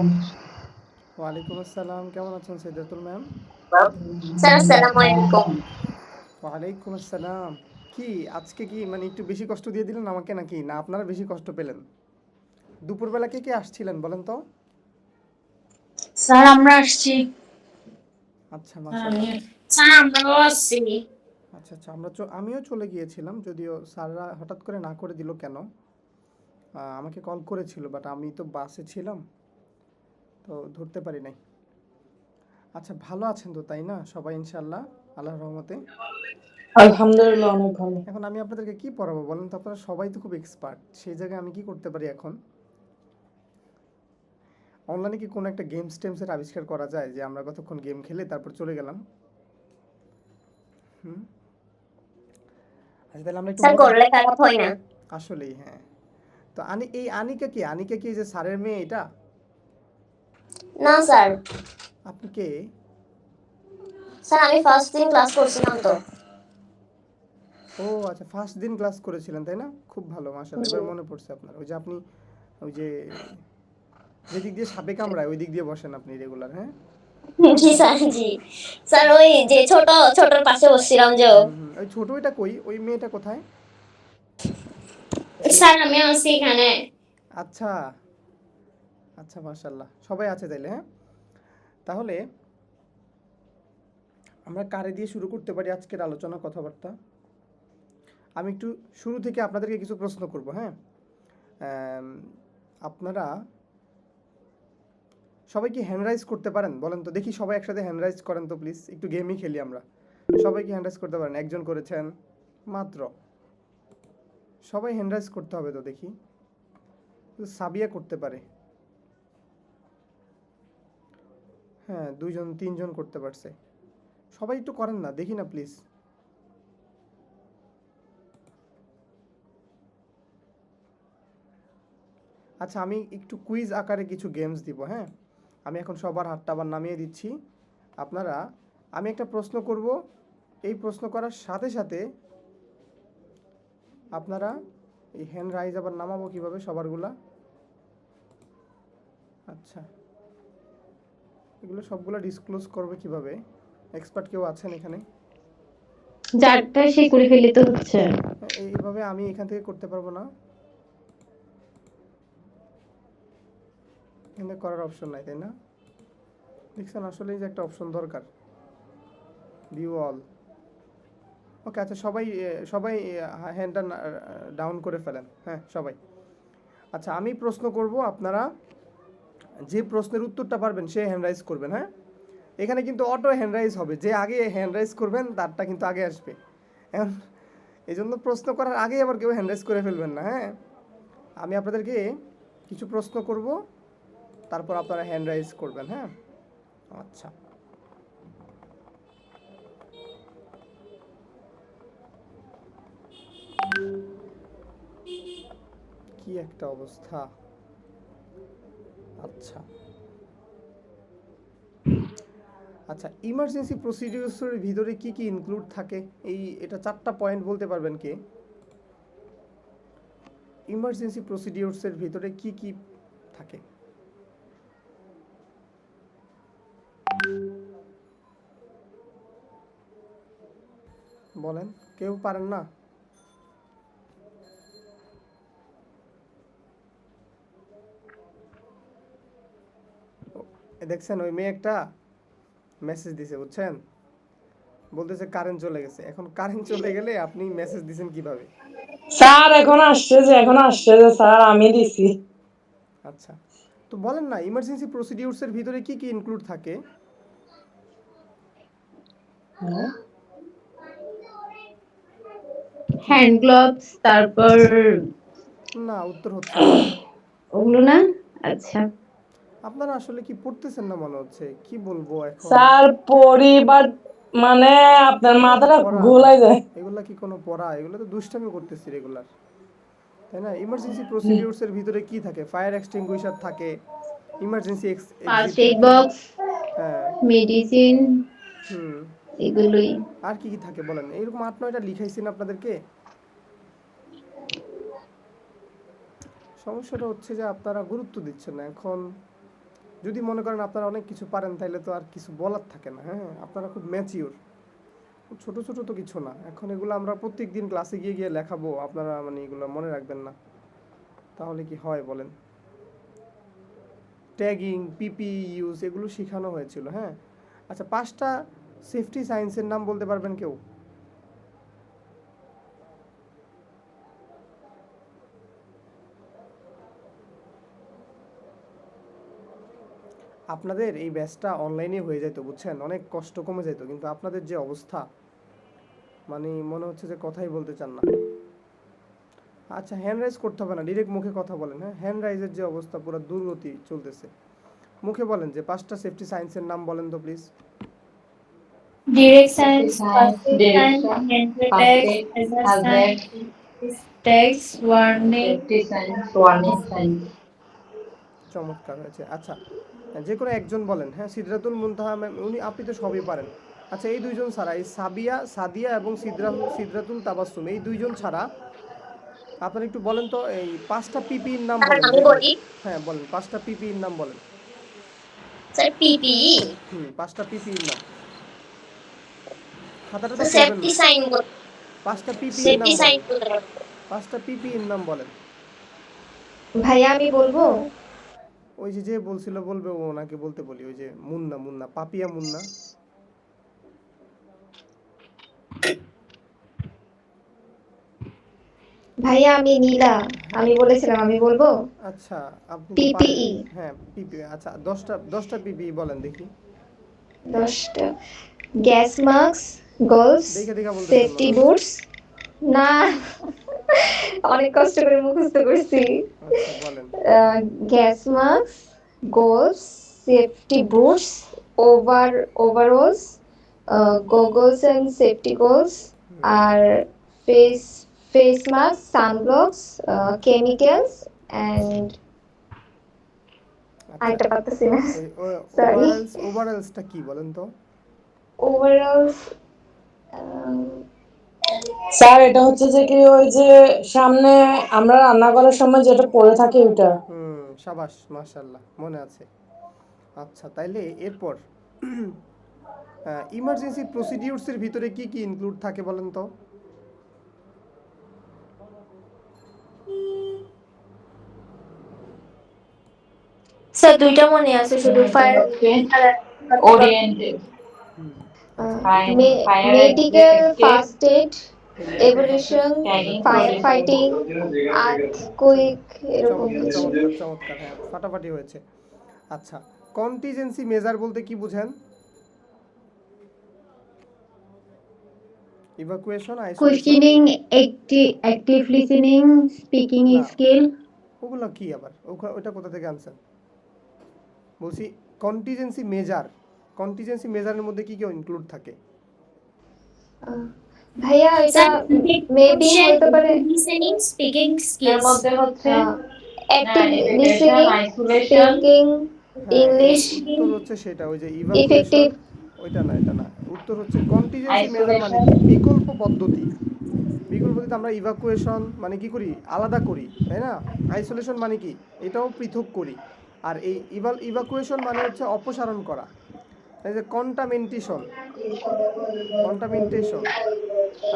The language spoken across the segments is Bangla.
ওয়ালাইকুম আসসালাম, কেমন আছেন সিদ্ধাতুল ম্যাম? স্যার আসসালামু আলাইকুম। ওয়ালাইকুম আসসালাম। কি আজকে কি মানে একটু বেশি কষ্ট দিয়ে দিলেন আমাকে, নাকি না আপনারা বেশি কষ্ট পেলেন? দুপুরবেলা কে কে আসছিলেন বলেন তো? স্যার আমরা আসছি। আচ্ছা, হ্যাঁ, মাশাল্লাহ। স্যার আমরাও আসছি। আচ্ছা আচ্ছা, আমিও চলে গিয়েছিলাম, যদিও স্যাররা হঠাৎ করে না করে দিল কেন। আমাকে কল করেছিল, বাট আমি তো বাসে ছিলাম, তো ধরতে পারি নাই। আচ্ছা, ভালো আছেন তো তাই না সবাই ইনশাল্লাহ, আল্লাহর রহমতে? আলহামদুলিল্লাহ অনেক ভালো। এখন আমি আপনাদেরকে কি পড়াবো বলেন তো? আপনারা সবাই তো খুব এক্সপার্ট, সেই জায়গায় আমি কি করতে পারি এখন? অনলাইনে কি কোনো একটা গেমস টেমসের আবিষ্কার করা যায় যে আমরা কতক্ষণ গেম খেলে তারপর চলে গেলাম? হুম। আচ্ছা, তাহলে আমরা একটু স্যার মজা। করলে খারাপ হয় না। আসলেই হ্যাঁ। তো আনিকা কি এই যে স্যারের মেয়ে এটা? না স্যার, আপনি কে? স্যার আমি ফার্স্ট দিন ক্লাস করছিলাম তো। ও আচ্ছা, ফার্স্ট দিন ক্লাস করেছিলেন তাই না? খুব ভালো, মাশাআল্লাহ, জি। এবার মনে পড়ছে আপনার। ওই যে আপনি, ওই যে যেদিক দিয়ে সাপে কামড়ায় ওই দিক দিয়ে বসেন আপনি রেগুলার, হ্যাঁ? জি স্যার, জি স্যার, ওই যে ছোট ছোটর পাশে বসছিলাম যে হুম হুম, ওই ছোট ওইটা কই, ওই মেয়েটা কোথায়? স্যার আমি আছি এখানে। আচ্ছা আচ্ছা, মাশাআল্লাহ, সবাই আছে তাইলে, হ্যাঁ? তাহলে আমরা কারে দিয়ে শুরু করতে পারি আজকের আলোচনা কথাবার্তা? আমি একটু শুরু থেকে আপনাদেরকে কিছু প্রশ্ন করব, হ্যাঁ? আম, আপনারা সবাই কি হ্যান্ড রাইজ করতে পারেন বলেন তো দেখি? সবাই একসাথে হ্যান্ড রাইজ করেন তো প্লিজ, একটু গেমই খেলি আমরা। সবাই কি হ্যান্ড রাইজ করতে পারেন? একজন করেছেন মাত্র। সবাই হ্যান্ড রাইজ করতে হবে তো দেখি। শুধু সাবিয়া করতে পারে। হ্যাঁ, দুইজন তিনজন করতে পারছে। সবাই একটু করেন না দেখি না প্লিজ। আচ্ছা, আমি একটু কুইজ আকারে কিছু গেমস দিব, হ্যাঁ? আমি এখন সবার হাতটা আবার নামিয়ে দিচ্ছি। আপনারা, আমি একটা প্রশ্ন করব, এই প্রশ্ন করার সাথে সাথে আপনারা এই হ্যান্ড রাইজ আবার নামাবো কিভাবে সবারগুলা? আচ্ছা, এগুলো সবগুলো ডিসক্লোজ করবে কিভাবে? এক্সপার্ট কেউ আছেন এখানে? যারটা সে করে ফেলে তো হচ্ছে। হ্যাঁ, এইভাবে আমি এখান থেকে করতে পারবো না? এখানে করার অপশন নাই তাই না? দেখছেন, আসলেই যে একটা অপশন দরকার, ভিউ অল। ওকে, আচ্ছা, সবাই সবাই হ্যান্ডটা ডাউন করে ফেলেন, হ্যাঁ সবাই। আচ্ছা, আমি প্রশ্ন করব, আপনারা যে প্রশ্নের উত্তরটা পারবেন সে হ্যান্ড রাইজ করবেন, হ্যাঁ? এখানে কিন্তু অটো হ্যান্ড রাইজ হবে, যে আগে হ্যান্ড রাইজ করবেন তারটা কিন্তু আগে আসবে। এখন এই জন্য প্রশ্ন করার আগেই আবার কেউ হ্যান্ড রাইজ করে ফেলবেন না, হ্যাঁ? আমি আপনাদেরকে কিছু প্রশ্ন করব, তারপর আপনারা হ্যান্ড রাইজ করবেন, হ্যাঁ? আচ্ছা, কি একটা অবস্থা। আচ্ছা আচ্ছা, ইমার্জেন্সি প্রসিডিউরসের ভিতরে কি কি ইনক্লুড থাকে? এটা চারটা পয়েন্ট বলতে পারবেন কে? ইমার্জেন্সি প্রসিডিউরসের ভিতরে কি কি থাকে? বলেন, কেউ পারেন না? দেখছেন, ওই মেয়ে একটা মেসেজ দিছে বুঝছেন, বলতেছে কারেন্ট চলে গেছে। এখন কারেন্ট চলে গেলে আপনি মেসেজ দিছেন কিভাবে? স্যার এখন আসছে যে স্যার আমি দিছি। আচ্ছা, তো বলেন না, ইমার্জেন্সি প্রসিডিউরসের ভিতরে কি কি ইনক্লুড থাকে? হ্যাঁ? কি কি? হ্যান্ড গ্লাভস, তারপর না, উত্তর হচ্ছে না। ওগুলো না। আচ্ছা। আপনারা আসলে কি পড়তেছেন না মনে হচ্ছে, কি বলবো এখন? স্যার পড়ি বাট মানে আপনার এগুলো কি মাথাটা পড়া ঘোলাই নাকি? যায়। এগুলা কি কোনো পড়া? এগুলো তো দুষ্টামি করতেছি রেগুলার, তাই না? ইমার্জেন্সি প্রসিডিউরসের ভিতরে কি থাকে? ফায়ার এক্সটিংগুইশার থাকে, ইমার্জেন্সি এক্সিট ফার্স্ট এইড থাকে। বক্স, হ্যাঁ। মেডিসিন, হুম। এগুলোই। আর কি কি থাকে বলেন? এরকম 8-9টা লিখাইছি না আপনাদেরকে। সমস্যাটা হচ্ছে যে আপনারা গুরুত্ব দিচ্ছেন না এখন। যদি মনে করেন আপনারা অনেক কিছু পারেন তাহলে তো আর কিছু বলার থাকে না। হ্যাঁ, আপনারা খুব ম্যাচিওর, ছোট ছোট তো কিছু না। এখন এগুলো আমরা প্রত্যেক দিন ক্লাসে গিয়ে গিয়ে লেখাবো, আপনারা মানে এগুলো মনে রাখবেন না, তাহলে কি হয় বলেন? ট্যাগিং, পিপি ইউজ এগুলো শেখানো হয়েছিল। হ্যাঁ, আচ্ছা 5টা সেফটি সায়েন্সের নাম বলতে পারবেন কেউ? আপনাদের এই ব্যাচটা অনলাইনে হয়ে যেত বুঝছেন, অনেক কষ্ট কমে যেত, কিন্তু আপনাদের যে অবস্থা, মানে মনে হচ্ছে যে কথাই বলতে চান না। আচ্ছা, হ্যান্ড রাইজ করতে হবে না, ডিরেক্ট মুখে কথা বলেন। হ্যাঁ, হ্যান্ড রাইজের যে অবস্থা পুরো দুর্গতি চলতেছে। মুখে বলেন যে 5টা সেফটি সায়েন্সের নাম বলেন তো please. Direct Safety science, science, passive science, direction, mental first text, aid, hazard hazard, science, text, warning. safety science, warning signs. চমৎকার হয়েছে। আচ্ছা, যে কোনো একজন বলেন। হ্যাঁ, সিদরাতুল মুনতাহা ম্যাম, উনি, আপনি তো সবই পারেন। আচ্ছা, এই দুইজন ছাড়া, এই সাদিয়া এবং সিদরাতুল তাবাসসুম, এই দুইজন ছাড়া আপনারা একটু বলেন তো এই 5টা পিপির নাম স্যার বলেন আমি দেখি। বলি। হ্যাঁ বলেন, 5টা পিপির নাম বলেন। স্যার পিপিই, 5টা পিপির নাম। খাতাটা তো খুলবেন সেফটি না। সাইন, 5টা পিপির নাম সেফটি সাইন বলেন। 5টা পিপির নাম বলেন। ভাইয়া আমি বলবো। ওই যে যে বলছিল বলবে, ও ওনাকে বলতে বলি। ওই যে মুন্না, পাপিয়া মুন্না। ভাইয়া আমি নীলা, আমি বলেছিলাম আমি বলবো। আচ্ছা, আপনি তো পারেন। পিপিই হ্যাঁ, পিপি। আচ্ছা, 10টা পিপি বলেন দেখি। 10টা। গ্যাস মাস্ক, গোলস, দেখে দেখা বলতেছেন সেফটি মনে হচ্ছে। বুটস। না, অনেক কষ্ট করে মুখস্থ করছি। আচ্ছা বলেন। Gas mask, gloves, safety boots, overalls, goggles and safety gloves, আর face face mask, sunblocks, chemicals and আচ্ছা, আরেকটা পারতেছি না, ওই সরি। ওভারঅলসটা কি বলেন তো? ওভারঅলস স্যার এটা হচ্ছে যে কি ওই যে সামনে আমরা রান্না করার সময় যেটা পরে থাকে ওটা। সাবাস, মাশাআল্লাহ, মনে আছে। আচ্ছা, তাইলে এরপর ইমার্জেন্সি প্রসিডিউরসের ভিতরে কি কি ইনক্লুড থাকে বলেন তো? স্যার দুইটা মনে আছে শুধু, ফায়ার Oriented, হুম, fire medical, exit, first aid, medical first aid, evolution, tagging, fire protection. Fighting, earthquake, এরকম চমৎকার কিছু। চমৎকার চমৎকার, হ্যাঁ ফাটাফাটি হয়েছে। আচ্ছা, কন্টিজেন্সি মেজার বলতে কি বুঝেন? Evacuation, isolation? Questioning, active listening, speaking না, skill. ওগুলো কি আবার? ওটা কোথা থেকে আনছেন? বলছি কন্টিজেন্সি মেজার। কন্টিজেন্সি মেজারের মধ্যে কি কি ইনক্লুড থাকে? ভাইয়া এটা স্যার মেবি হতে পারে লিসেনিং, স্পিকিং এর স্কিলস। মধ্যে হচ্ছে active education, listening, isolation, speaking, হ্যাঁ, ইংলিশ, উত্তর হচ্ছে সেটা, ওই যে ইভাকুয়েশন। ইফেক্টিভ। ওইটা না, এটা না। উত্তর হচ্ছে কন্টিজেন্সি মেজার মানে isolation, কি? বিকল্প পদ্ধতি। বিকল্প পদ্ধতি আমরা ইভাকুয়েশন মানে কি করি? আলাদা করি, তাই না? আইসোলেশন মানে কি? এটাও পৃথক করি। আর এই ইভাকুয়েশন মানে হচ্ছে অপসারণ করা। এই যে কন্টামিনেশন,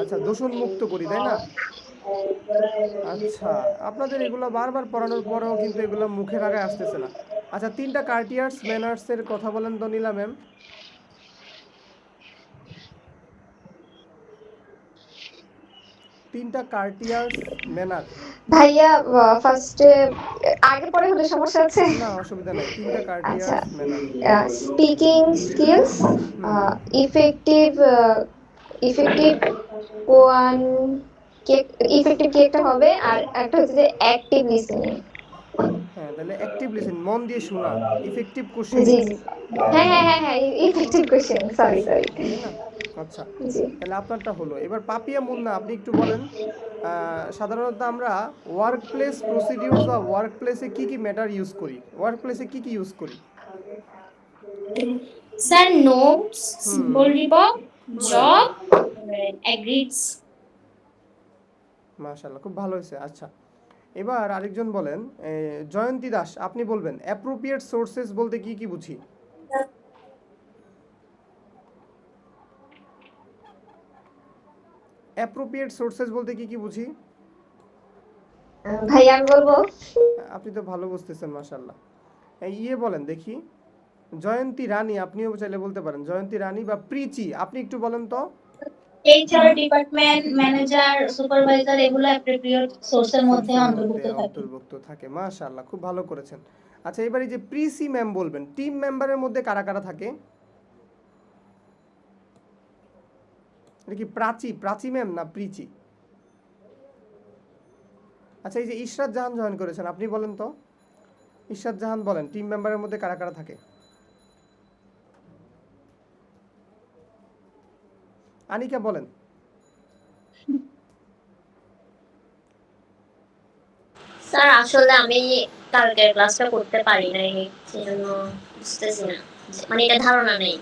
আচ্ছা, দূষণ মুক্ত করি, তাই না? আচ্ছা, আপনাদের এগুলো বারবার পড়ানোর পরেও কিন্তু এগুলো মুখের আগায় আসতেছে না। আচ্ছা, 3টা কার্টিয়ার্স ম্যানার্সের কথা বলেন তো নীলা ম্যাম। 3টা কার্টিয়ার্স ম্যানার। ভাইয়া ফার্স্টে আগে পরে হলে সমস্যা আছে। না, অসুবিধা নাই। 3টা আচ্ছা, courteous manner. Speaking skills, effective effective কোয়ান ইফেক্টিভ কি একটা হবে, আর একটা হচ্ছে যে অ্যাক্টিভ লিসেনিং। হ্যাঁ, তাহলে অ্যাক্টিভ লিসেন, মন দিয়ে শোনা, ইফেক্টিভ জি কোশ্চেনিং, জি, হ্যাঁ হ্যাঁ হ্যাঁ হ্যাঁ, ইফেক্টিভ কোশ্চেন, সরি সরি। তাই না? আচ্ছা, জি তাহলে আপনারটা হলো। এবার পাপিয়া মুন্না, আপনি একটু বলেন। সাধারণত আমরা ওয়ার্ক প্লেস প্রসিডিউরস বা ওয়ার্ক প্লেসে কি কি ম্যাটার ইউজ করি? ওয়ার্ক প্লেসে কি কি ইউজ করি? Sir notes, symbol report, job, এগ্রিডস। মাশাআল্লাহ, খুব ভালো হয়েছে। আচ্ছা, এবার আরেকজন বলেন, জয়ন্তী দাস, আপনি বলবেন অ্যাপ্রোপ্রিয়েট সোর্সেস বলতে কি কি বুঝি? অ্যাপ্রোপ্রিয়েট সোর্সেস বলতে কি কি বুঝি? ভাইয়া আমি বলবো। আপনি তো ভালো বুঝতেছেন মাশাআল্লাহ। বলেন দেখি, জয়ন্তী রানী, আপনিও চাইলে বলতে পারেন জয়ন্তী রানী বা প্রিচি, আপনি একটু বলেন তো। এইচআর ডিপার্টমেন্ট, ম্যানেজার, সুপারভাইজার এগুলো অ্যাপ্রোপ্রিয়েট সোর্সের মধ্যে সোর্সের অন্তর্ভুক্ত মধ্যে থাকে। অন্তর্ভুক্ত থাকে, মাশাআল্লাহ, খুব ভালো করেছেন। আচ্ছা, এবার এই যে প্রিসি ম্যাম বলবেন, টিম মেম্বারের মধ্যে কারা কারা থাকে? এটা কি প্রাচী ম্যাম না প্রিচি? আচ্ছা, এই যে ইশরাত জাহান জয়েন করেছেন, আপনি বলেন তো। ইশরাত জাহান বলেন, টিম মেম্বারের মধ্যে কারা কারা থাকে? আনিকা বলেন। স্যার আসলে আমি কালকের ক্লাসটা করতে পারি নাই, সেজন্য বুঝতেছি না, মানে এটা ধারণা নেই।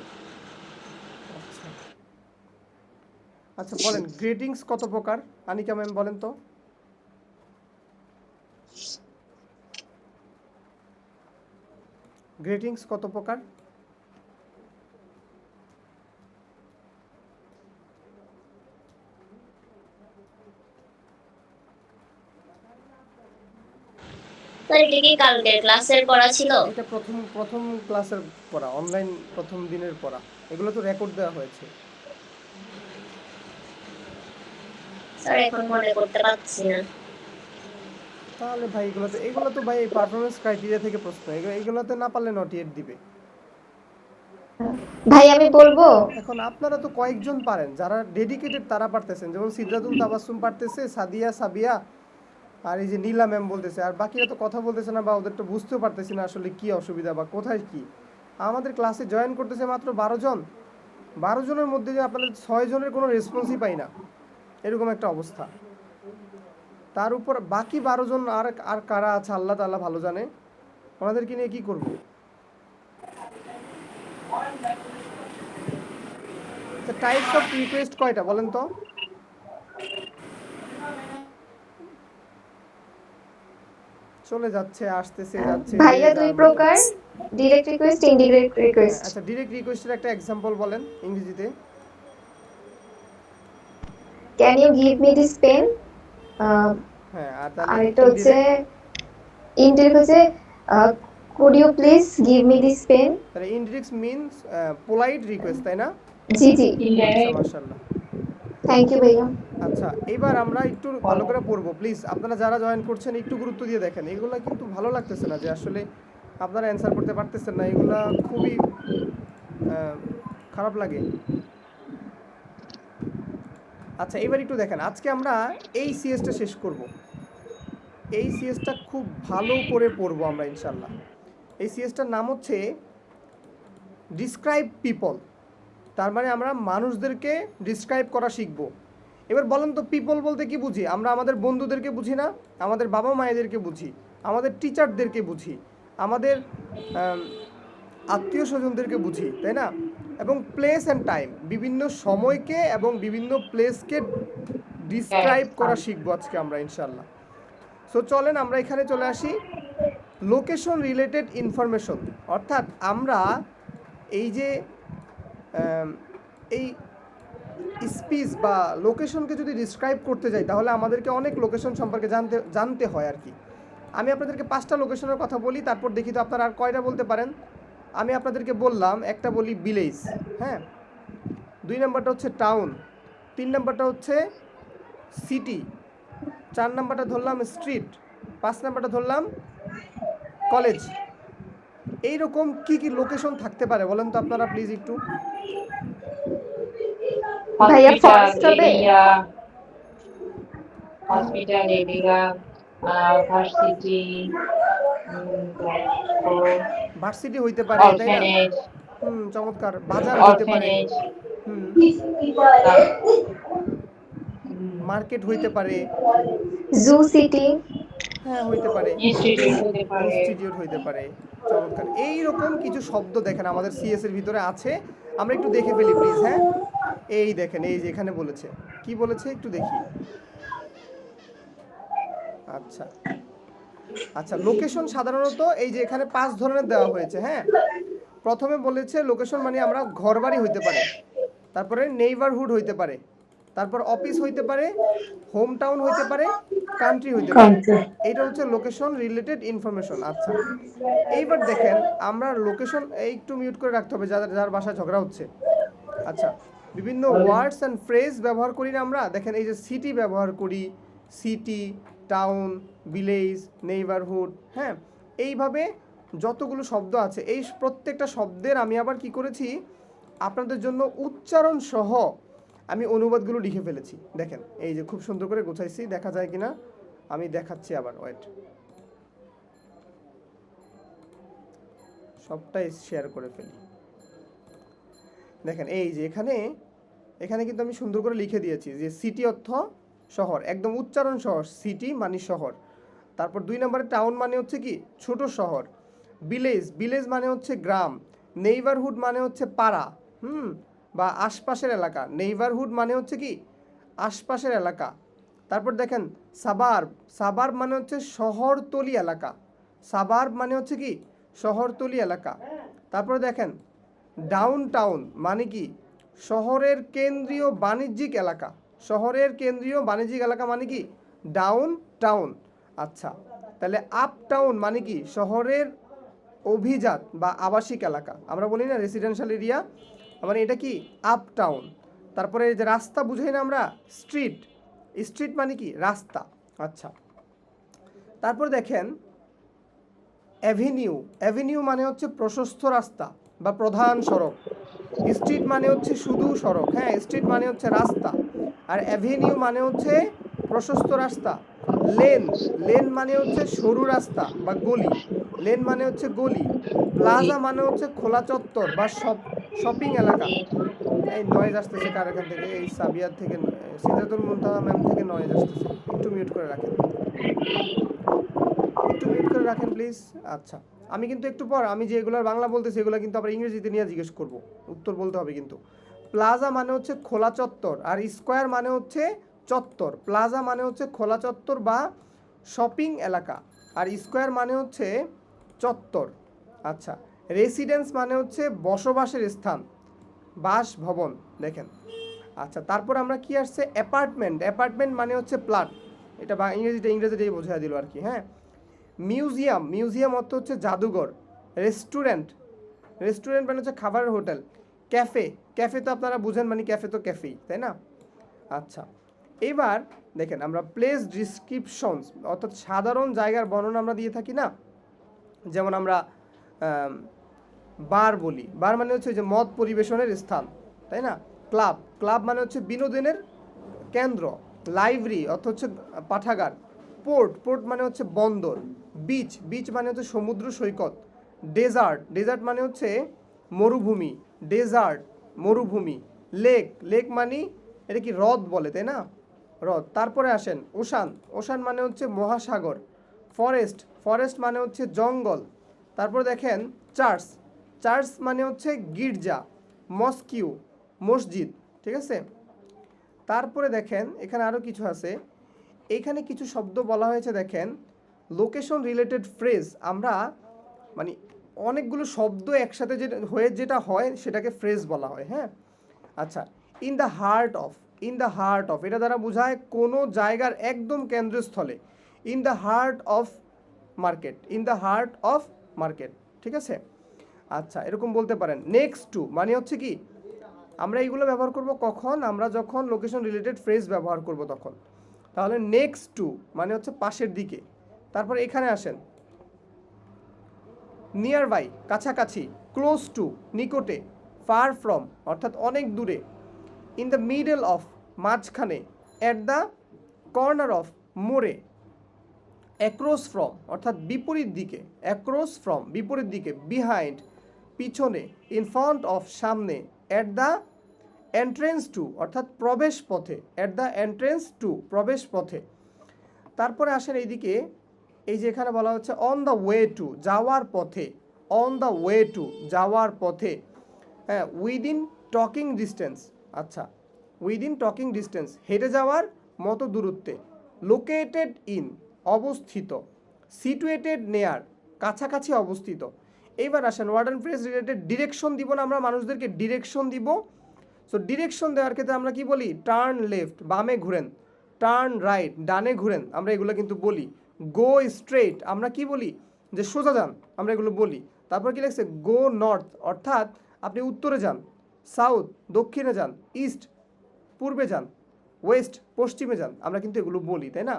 আচ্ছা বলেন, গ্রেটিংস কত প্রকার? আনিকা ম্যাম বলেন তো। গ্রেটিংস কত প্রকার? স্যার এটা কি কালকের ক্লাসের পড়া ছিল? এটা প্রথম ক্লাসের পড়া, অনলাইন প্রথম দিনের পড়া, এগুলো তো রেকর্ড দেওয়া হয়েছে। স্যার এখন মনে করতে পারছি না। তাহলে ভাই এগুলো তো ভাই পারফরমেন্স ক্রাইটেরিয়া থেকে প্রশ্ন, এগুলোতে না পারলে নট ইয়েট দিবে। ভাই আমি বলবো। এখন আপনারা তো কয়েকজন পারেন, যারা ডেডিকেটেড তারা পারতেছেন, যেমন সিদ্ধাতুল তাবাসসুম পারতেছে, সাদিয়া, সাবিয়া, আর এই যে নীলা ম্যাম বলতেছে, আর বাকিরা তো কথা বলতেছে না, বা ওদের তো বুঝতেও পারতেছি না আসলে কি অসুবিধা বা কোথায় কি। আমাদের ক্লাসে জয়েন করতেছে মাত্র 12 জন, 12 জনের মধ্যে যে আপনাদের 6 জনের কোনো রেসপন্সই পাই না, এরকম একটা অবস্থা। তার উপর বাকি 12 জন আর কারা আছে আল্লাহ তাআলা ভালো জানে, ওনাদেরকে নিয়ে কি করব? টাইপস অফ রিকোয়েস্ট কয়টা বলেন তো? চলে যাচ্ছে, আসতেছে, যাচ্ছে, ভাইয়া যে দুই যার প্রকার, ডিরেক্ট রিকোয়েস্ট, ইনডিরেক্ট রিকোয়েস্ট। আচ্ছা, ডিরেক্ট রিকোয়েস্টের একটা এক্সাম্পল বলেন ইংরেজিতে। Can you give me this pen? হ্যাঁ, আর তাহলে আরেকটা হচ্ছে ইনডিরেক্ট হচ্ছে could you please give me this pen? তাহলে ইনডিরেক্ট মিন্স পোলাইট রিকোয়েস্ট, তাই না? জি জি, আচ্ছা, মাশাআল্লাহ। থ্যাংক ইউ ভাইয়া। আচ্ছা, এবার আমরা একটু ভালো করে পড়বো প্লিজ। আপনারা যারা জয়েন করছেন একটু গুরুত্ব দিয়ে দেখেন, এগুলা কিন্তু ভালো লাগতেছে না যে আসলে আপনারা অ্যান্সার করতে পারতেছেন না, এগুলা খুবই খারাপ লাগে। আচ্ছা, এবার একটু দেখেন, আজকে আমরা এই সিএসটা শেষ করব, এই সিএসটা খুব ভালো করে পড়বো আমরা ইনশাল্লাহ। এই সিএসটার নাম হচ্ছে ডিসক্রাইব পিপল, তার মানে আমরা মানুষদেরকে ডিসক্রাইব করা শিখব। এবার বলেন তো, পিপল বলতে কি বুঝি? আমরা আমাদের বন্ধুদেরকে বুঝি না, আমাদের বাবা মায়েদেরকে বুঝি, আমাদের টিচারদেরকে বুঝি, আমাদের আত্মীয় স্বজনদেরকে বুঝি, তাই না? এবং প্লেস অ্যান্ড টাইম, বিভিন্ন সময়কে এবং বিভিন্ন প্লেসকে ডিসক্রাইব করা শিখবো আজকে আমরা ইনশাল্লাহ। সো চলেন আমরা এখানে চলে আসি, লোকেশন রিলেটেড ইনফরমেশন। অর্থাৎ আমরা এই যে এই স্পিচ বা লোকেশনকে যদি ডিসক্রাইব করতে যাই, তাহলে আমাদেরকে অনেক লোকেশন সম্পর্কে জানতে হয় আর কি। আমি আপনাদেরকে 5টা লোকেশনের কথা বলি, তারপর দেখি তো আপনারা আর কয়টা বলতে পারেন। আমি আপনাদেরকে বললাম, একটা বলি ভিলেজ, হ্যাঁ, 2 নাম্বারটা হচ্ছে টাউন, 3 নাম্বারটা হচ্ছে সিটি, 4 নাম্বারটা ধরলাম স্ট্রিট, 5 নাম্বারটা ধরলাম কলেজ। এইরকম কি কি লোকেশন থাকতে পারে বলেন তো আপনারা প্লিজ একটু। ভাইয়া ফার্স্ট হবে। হসপিটাল এরিয়া, ভার্সিটি, ভার্সিটি হইতে পারে, তাই না? অরফানেজ, চমৎকার। বাজার হইতে পারে, মার্কেট হইতে পারে, জু সিটি, হ্যাঁ হইতে পারে, ইনস্টিটিউট হইতে পারে। চমৎকার। এইরকম কিছু শব্দ দেখেন আমাদের সিএস এর ভিতরে আছে, আমরা একটু দেখে ফেলি প্লিজ। হ্যাঁ, এই দেখেন, এই যে এখানে বলেছে, কি বলেছে একটু দেখি। আচ্ছা আচ্ছা, লোকেশন সাধারণত এই যে এখানে 5 ধরনের দেওয়া হয়েছে। হ্যাঁ, প্রথমে বলেছে লোকেশন মানে আমরা ঘরবাড়ি হইতে পারে, তারপরে নেইবারহুড হইতে পারে, তারপর অফিস হইতে পারে, হোম টাউন হইতে পারে, কান্ট্রি হইতে পারে। কান্ট্রি। এইটা হচ্ছে লোকেশন রিলেটেড ইনফরমেশন। আচ্ছা, এইবার দেখেন আমরা লোকেশন একটু মিউট করে রাখতে হবে যাদের যার বাসায় ঝগড়া হচ্ছে। আচ্ছা, বিভিন্ন ওয়ার্ডস অ্যান্ড ফ্রেজ ব্যবহার করি না আমরা। দেখেন এই যে সিটি ব্যবহার করি, সিটি, টাউন, ভিলেজ, নেইবারহুড। হ্যাঁ, এইভাবে যতগুলো শব্দ আছে এই প্রত্যেকটা শব্দের আমি আবার কি করেছি আপনাদের জন্য উচ্চারণ সহ আমি অনুবাদগুলো লিখে ফেলেছি। দেখেন এই যে খুব সুন্দর করে গোছাইছি, দেখা যায় কিনা আমি দেখাচ্ছি আবার, ওয়েট, সবটাই শেয়ার করে ফেলি। দেখেন এই যে এখানে এখানে কিন্তু আমি সুন্দর করে লিখে দিয়েছি যে সিটি অর্থ শহর, একদম উচ্চারণ শহর, সিটি মানে শহর। তারপর 2 নম্বরে টাউন মানে হচ্ছে কি ছোট শহর, ভিলেজ, ভিলেজ মানে হচ্ছে গ্রাম, নেইবারহুড মানে হচ্ছে পাড়া, বা আশপাশের এলাকা। নেইবারহুড মানে হচ্ছে কি আশপাশের এলাকা। তারপর দেখেন সাবার্ব, সাবার্ব মানে হচ্ছে শহরতলি এলাকা, সাবার্ব মানে হচ্ছে কি শহরতলি এলাকা। তারপরে দেখেন ডাউন টাউন মানে কি শহরের কেন্দ্রীয় বাণিজ্যিক এলাকা, শহরের কেন্দ্রীয় বাণিজ্যিক এলাকা মানে কি ডাউন টাউন। আচ্ছা, তাহলে আপ টাউন মানে কি শহরের অভিজাত বা আবাসিক এলাকা, আমরা বলি না রেসিডেন্সিয়াল এরিয়া, মানে এটা কি আপ টাউন। তারপরে যে রাস্তা বুঝাই না আমরা স্ট্রিট, স্ট্রিট মানে কি রাস্তা। আচ্ছা, তারপর দেখেন অ্যাভিনিউ, অ্যাভিনিউ মানে হচ্ছে প্রশস্ত রাস্তা বা প্রধান সড়ক। স্ট্রিট মানে হচ্ছে শুধু সড়ক, হ্যাঁ স্ট্রিট মানে হচ্ছে রাস্তা, আর অ্যাভিনিউ মানে হচ্ছে প্রশস্ত রাস্তা। লেন, লেন মানে হচ্ছে সরু রাস্তা বা গলি, লেন মানে হচ্ছে গলি। প্লাজা মানে হচ্ছে খোলা চত্বর বা শপিং এলাকা। এই নয়েজ আসতেছে কার এখান থেকে? এই সাবিয়ার থেকে, সিদ্ধাতুল মুনতাহা ম্যাম থেকে নয়েজ আসতেছে, একটু মিউট করে রাখেন, একটু মিউট করে রাখেন প্লিজ। আচ্ছা, আমি কিন্তু একটু পর আমি যে এগুলোর বাংলা বলতেছি এগুলো কিন্তু আবার ইংরেজিতে নিয়ে জিজ্ঞেস করব, উত্তর বলতে হবে কিন্তু। প্লাজা মানে হচ্ছে খোলা চত্বর, আর স্কোয়ার মানে হচ্ছে চত্বর। প্লাজা মানে হচ্ছে খোলা চত্বর বা শপিং এলাকা, আর স্কোয়ার মানে হচ্ছে চত্বর। আচ্ছা, রেসিডেন্স মানে হচ্ছে বসবাসের স্থান, বাসভবন। দেখেন আচ্ছা, তারপর আমরা কি আসছে অ্যাপার্টমেন্ট, অ্যাপার্টমেন্ট মানে হচ্ছে প্লট, এটা বা ইংরেজিটাই বোঝায় দিল আর কি। হ্যাঁ, মিউজিয়াম, মিউজিয়াম অর্থ হচ্ছে জাদুঘর। রেস্টুরেন্ট, রেস্টুরেন্ট মানে হচ্ছে খাবারের হোটেল। ক্যাফে, ক্যাফে তো আপনারা বুঝেন মানে ক্যাফে তো ক্যাফেই, তাই না? আচ্ছা, এবার দেখেন আমরা প্লেস ডিসক্রিপশনস অর্থাৎ সাধারণ জায়গার বর্ণনা আমরা দিয়ে থাকি না, যেমন আমরা বার বলি, বার মানে হচ্ছে যে মদ পরিবেশনের স্থান, তাই না? ক্লাব, ক্লাব মানে হচ্ছে বিনোদনের কেন্দ্র। লাইব্রেরি অর্থ হচ্ছে পাঠাগার। পোর্ট, পোর্ট মানে হচ্ছে বন্দর। বিচ, বিচ মানে হচ্ছে সমুদ্র সৈকত। ডেজার্ট, ডেজার্ট মানে হচ্ছে মরুভূমি, ডেজার্ট মরুভূমি। লেক, লেক মানে এটা কি হ্রদ বলে, তাই না? হ্রদ। তারপরে আসেন ওশান, ওশান মানে হচ্ছে মহাসাগর। ফরেস্ট, ফরেস্ট মানে হচ্ছে জঙ্গল। তারপর দেখেন চার্চ, চার্চ মানে হচ্ছে গির্জা। মস্কিউ, মসজিদ, ঠিক আছে? তারপরে দেখেন এখানে আরও কিছু আছে, এখানে কিছু শব্দ বলা হয়েছে। দেখেন লোকেশন রিলেটেড ফ্রেজ, আমরা মানে অনেকগুলো শব্দ একসাথে যেটা হয় সেটাকে ফ্রেজ বলা হয়। হ্যাঁ, আচ্ছা, in the heart of, in the heart of এটা দ্বারা বোঝায় কোনো জায়গার একদম কেন্দ্রস্থলে। In the heart of market, in the heart of market, ঠিক আছে? আচ্ছা, এরকম বলতে পারেন। নেক্সট টু মানে হচ্ছে কি আমরা এইগুলো ব্যবহার করব কখন? আমরা যখন লোকেশন রিলেটেড ফ্রেজ ব্যবহার করব তখন। তাহলে নেক্সট টু মানে হচ্ছে পাশের দিকে। তারপর এখানে আসেন নিয়ার বাই কাছাকাছি, ক্লোজ টু নিকটে, ফার ফ্রম অর্থাৎ অনেক দূরে, ইন দ্য মিডল অফ মাঝখানে, অ্যাট দ্য কর্নার অফ মোড়ে, অ্যাক্রস ফ্রম অর্থাৎ বিপরীত দিকে, অ্যাক্রস ফ্রম বিপরীত দিকে, বিহাইন্ড পিছনে, ইন ফ্রন্ট অফ সামনে, অ্যাট দ্য এন্ট্রেন্স টু অর্থাৎ প্রবেশ পথে, অ্যাট দ্য এন্ট্রেন্স টু প্রবেশ পথে। তারপরে আসেন এইদিকে, এই যে এখানে বলা হচ্ছে অন দ্য ওয়ে টু যাওয়ার পথে, অন দ্য ওয়ে টু যাওয়ার পথে। হ্যাঁ, উইদিন টকিং ডিস্টেন্স, আচ্ছা উইদিন টকিং ডিস্টেন্স হেঁটে যাওয়ার মতো দূরত্বে। লোকেটেড ইন, অবস্থিত, সিটুয়েটেড নেয়ার, কাছাকাছি অবস্থিত। এইবার আসেন word and phrase related direction দিব না আমরা মানুষদেরকে, ডিরেকশন দিব। সো ডিরেকশন দেওয়ার ক্ষেত্রে আমরা কি বলি? টার্ন লেফট, বামে ঘুরেন, টার্ন রাইট, ডানে ঘুরেন, আমরা এগুলো কিন্তু বলি। গো স্ট্রেট, আমরা কি বলি? যে সোজা যান, আমরা এগুলো বলি। তারপর কি লিখছে? গো নর্থ, অর্থাৎ আপনি উত্তরে যান, সাউথ দক্ষিণে যান, ইস্ট পূর্বে যান, ওয়েস্ট পশ্চিমে যান, আমরা কিন্তু এগুলো বলি, তাই না?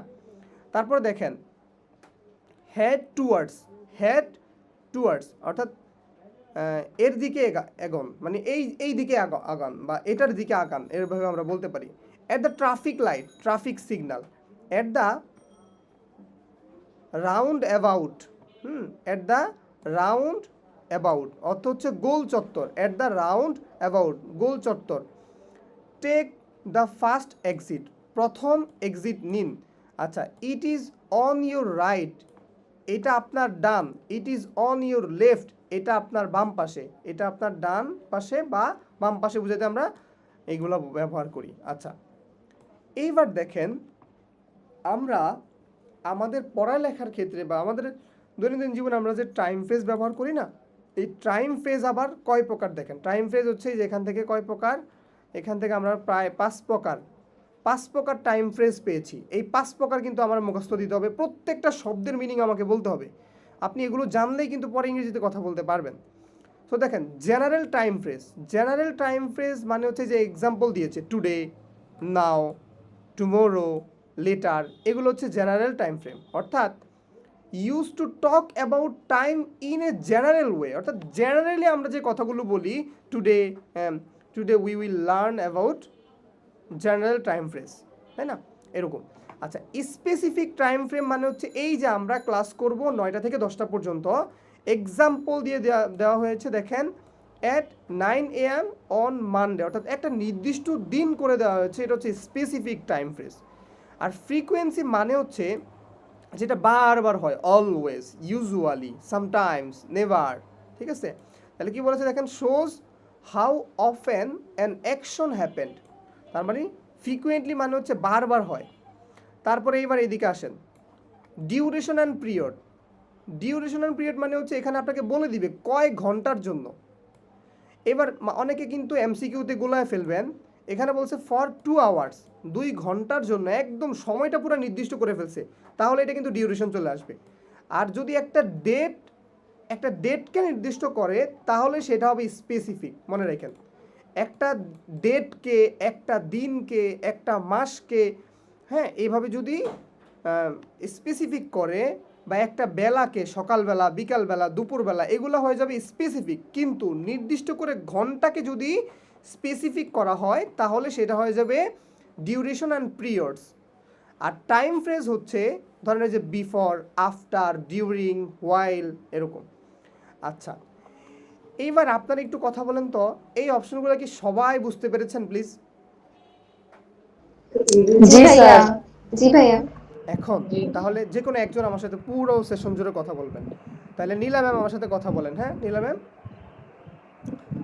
তারপর দেখেন হেড টুয়ার্ডস, হেড টুয়ার্ডস অর্থাৎ এর দিকে এগন, মানে এই দিকে আগান বা এটার দিকে আগান, এরভাবে আমরা বলতে পারি। At the traffic light, traffic signal. At the roundabout, at the roundabout অর্থ হচ্ছে গোল চত্বর, এট দ্য রাউন্ড অ্যাবাউট গোল চত্বর। টেক দ্য ফার্স্ট এক্সিট, প্রথম এক্সিট নিন। আচ্ছা, it is on your right, এটা আপনার ডান। It is on your left, এটা আপনার বাম পাশে। এটা আপনার ডান পাশে বা বাম পাশে বুঝাতে আমরা এইগুলো ব্যবহার করি। আচ্ছা, এইবার দেখেন আমরা আমাদের পড়ালেখার ক্ষেত্রে বা আমাদের দৈনন্দিন জীবনে আমরা যে টাইম ফ্রেজ ব্যবহার করি না, এই টাইম ফ্রেজ আবার কয় প্রকার দেখেন। টাইম ফ্রেজ হচ্ছে যে এখান থেকে কয় প্রকার, এখান থেকে আমরা প্রায় 5 প্রকার টাইম ফ্রেজ পেয়েছি। এই 5 প্রকার কিন্তু আমার মুখস্থ দিতে হবে, প্রত্যেকটা শব্দের মিনিং আমাকে বলতে হবে। আপনি এগুলো জানলেই কিন্তু পরে ইংরেজিতে কথা বলতে পারবেন। তো দেখেন general time phrase, general time phrase মানে হচ্ছে যে এক্সাম্পল দিয়েছে টুডে, নাও, টুমোরো, লেটার, এগুলো হচ্ছে জেনারেল টাইম ফ্রেম। অর্থাৎ use to talk about time in a general way, অর্থাৎ জেনারেলি আমরা যে কথাগুলো বলি, today today we will learn about general time phrase, তাই না? এরকম। আচ্ছা, স্পেসিফিক টাইম ফ্রেম মানে হচ্ছে এই যে আমরা ক্লাস করব 9টা থেকে 10টা পর্যন্ত, এক্সাম্পল দিয়ে দেওয়া হয়েছে দেখেন, অ্যাট 9 AM অন মানডে, অর্থাৎ একটা নির্দিষ্ট দিন করে দেওয়া হয়েছে, এটা হচ্ছে স্পেসিফিক টাইম ফ্রেজ। আর ফ্রিকোয়েন্সি মানে হচ্ছে যেটা বারবার হয়, অলওয়েজ, ইউজুয়ালি, সামটাইমস, নেভার, ঠিক আছে? তাহলে কি বলেছে দেখেন, shows how often an action happened, তার মানে ফ্রিকুয়েন্টলি মানে হচ্ছে বারবার হয়। তারপরে এইবার এদিকে আসেন, duration and period. Duration and period মানে হচ্ছে এখানে আপনাকে বলে দিবে কয় ঘন্টার জন্য। এবার অনেকে কিন্তু এমসিকিউতে গোলায় ফেলবেন, এখানে বলছে ফর 2 আওয়ার্স, 2 ঘন্টার জন্য, একদম সময়টা পুরো নির্দিষ্ট করে ফেলছে, তাহলে এটা কিন্তু ডিউরেশন চলে আসবে। আর যদি একটা ডেটকে নির্দিষ্ট করে তাহলে সেটা হবে স্পেসিফিক, মনে রাখেন। একটা ডেটকে, একটা দিনকে, একটা মাসকে, হ্যাঁ, এইভাবে যদি স্পেসিফিক করে, বা একটা বেলাকে, সকালবেলা, বিকালবেলা, দুপুরবেলা, এগুলো হয়ে যাবে স্পেসিফিক। কিন্তু নির্দিষ্ট করে ঘন্টাকে যদি স্পেসিফিক করা হয় তাহলে সেটা হয়ে যাবে ডিউরেশন অ্যান্ড পিরিয়ডস। আর টাইম ফ্রেজ হচ্ছে ধরেন যে বিফোর, আফটার, ডিউরিং, হোয়াইল, এরকম। আচ্ছা, এইবার আপনারা একটু কথা বলেন তো, এই অপশনগুলো কি সবাই বুঝতে পেরেছেন প্লিজ? G sir. জি ভাইয়া। এখন তাহলে যে কোনো একজন আমার সাথে পুরো সেশন জুড়ে কথা বলবেন। তাহলে নীলা ম্যাম আমার সাথে কথা বলেন। হ্যাঁ নীলা ম্যাম,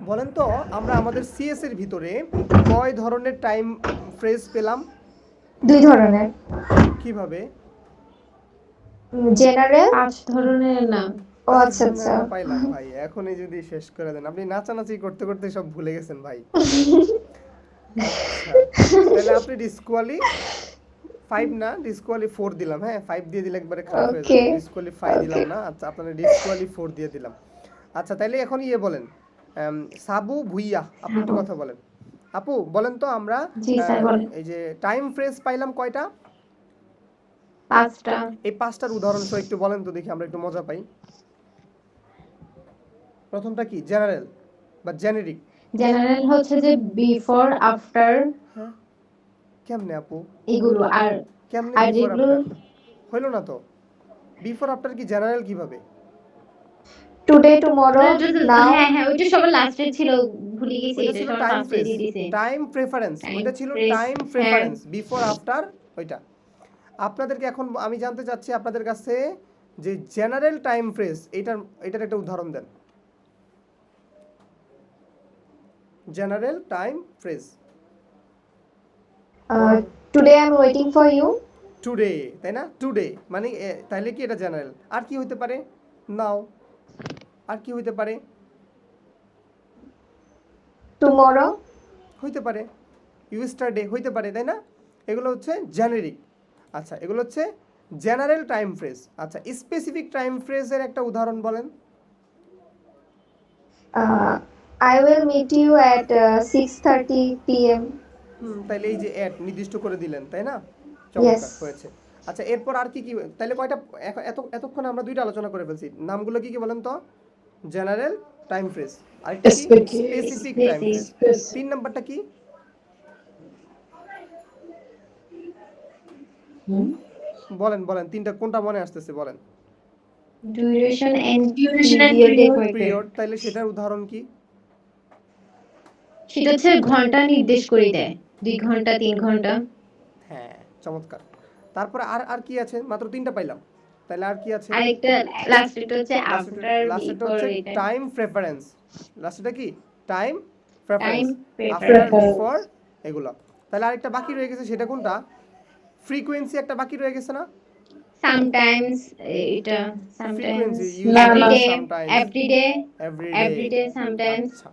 বলেন তো আমরা আমাদের সিএস এর ভিতরে কয় ধরনের টাইম ফ্রেজ পেলাম? 2 ধরনের। কিভাবে? জেনারেল। 5 ধরনের না। ও আচ্ছা আচ্ছা। পাইলাম ভাই, এখনই যদি শেষ করে দেন। আপনি নাচানাচি করতে করতে সব ভুলে গেছেন ভাই। আচ্ছা, তাহলে আপনি ডিসকোয়ালি 5 না, ডিসকোয়ালি 4 দিলাম। হ্যাঁ 5 দিয়ে দিলে একবারে খারাপ হয়ে যাবে, ডিসকোয়ালিফাই দিলাম না। আচ্ছা, আপনারা ডিসকোয়ালি 4 দিয়ে দিলাম। আচ্ছা, তাইলে এখন ইয়ে বলেন, সাবু ভুইয়া, আপনি একটু কথা বলেন। আপু বলেন তো আমরা জি স্যার বলেন। এই যে টাইম ফ্রেজ পাইলাম কয়টা? 5টা। এই 5টার উদাহরণ সহ একটু বলেন তো দেখি, আমরা একটু মজা পাই। প্রথমটা কি? জেনারেল বা জেনেরিক? জেনারেল হচ্ছে যে বিফোর, আফটার, হ্যাঁ, কেমনে আপু? এগুলো। আর কেমনে আর বিফোর যেগুলো আফটার? হইলো না তো। বিফোর আফটার কি জেনারেল কিভাবে? টুডে, টুমরো, নাও। হ্যাঁ হ্যাঁ, ওইটা সবার লাস্টে ছিল, ভুলে গেছি। ওইটা এটা ছিল সবার টাইম ফার্স্টে ফ্রেজ, দিয়ে দিয়েছে। টাইম প্রেফারেন্স, ওইটা ছিল টাইম হ্যাঁ। প্রেফারেন্স, বিফোর আফটার ওইটা। আপনাদেরকে এখন আমি জানতে চাচ্ছি আপনাদের কাছে যে জেনারেল টাইম ফ্রেজ, এটার একটা উদাহরণ দেন। General time phrase. Today I am waiting for you. Today, তাই না? টুডে মানে তাহলে কি এটা জেনারেল। আর কি হইতে পারে? নাও। আর কি হইতে পারে? টুমরো, হইতে পারে। ইউস্টারডে হইতে পারে, তাই না? এগুলো হচ্ছে জেনারিক। আচ্ছা, এগুলো হচ্ছে জেনারেল টাইম ফ্রেজ। আচ্ছা, স্পেসিফিক টাইম ফ্রেজের একটা উদাহরণ বলেন। I will meet you at 6:30 p.m. তাইলে এই যে এট নির্দিষ্ট করে দিলেন, তাই না? Yes. চমৎকার হয়েছে। আচ্ছা, এরপর আর কি কি, তাইলে কয়টা, এতক্ষণ আমরা দুইটা আলোচনা করে ফেলছি। নামগুলো কি কি বলেন তো? জেনারেল টাইম ফ্রেজ, আরেকটা কি? Specific time phrase. 3 নাম্বারটা কি? বলেন বলেন, তিনটা কোনটা মনে আসতেছে বলেন। Duration and period. পিরিয়ড, তাইলে সেটার উদাহরণ কি? সেটা হচ্ছে ঘন্টা নির্দেশ করে দেয়, 2 ঘন্টা 3 ঘন্টা। হ্যাঁ, চমৎকার। তারপরে আর আর কি আছে? মাত্র 3টা পাইলাম। তাহলে আর কি আছে? আরেকটা লাস্টেরটা হচ্ছে আফটার লাস্টেরটা বিফোর, হচ্ছে এটা টাইম প্রেফারেন্স। লাস্টেরটা কি? Time preference. Time after, preference. Before, এগুলো। তাহলে আরেকটা বাকি রয়ে গেছে, সেটা কোনটা? ফ্রিকোয়েন্সি একটা বাকি রয়ে গেছে না? সামটাইমস, এটা সামটাইমস, ফ্রিকোয়েন্সি, না, ইউজুয়ালি, না। Everyday, sometimes, everyday, everyday. Everyday, sometimes. আচ্ছা,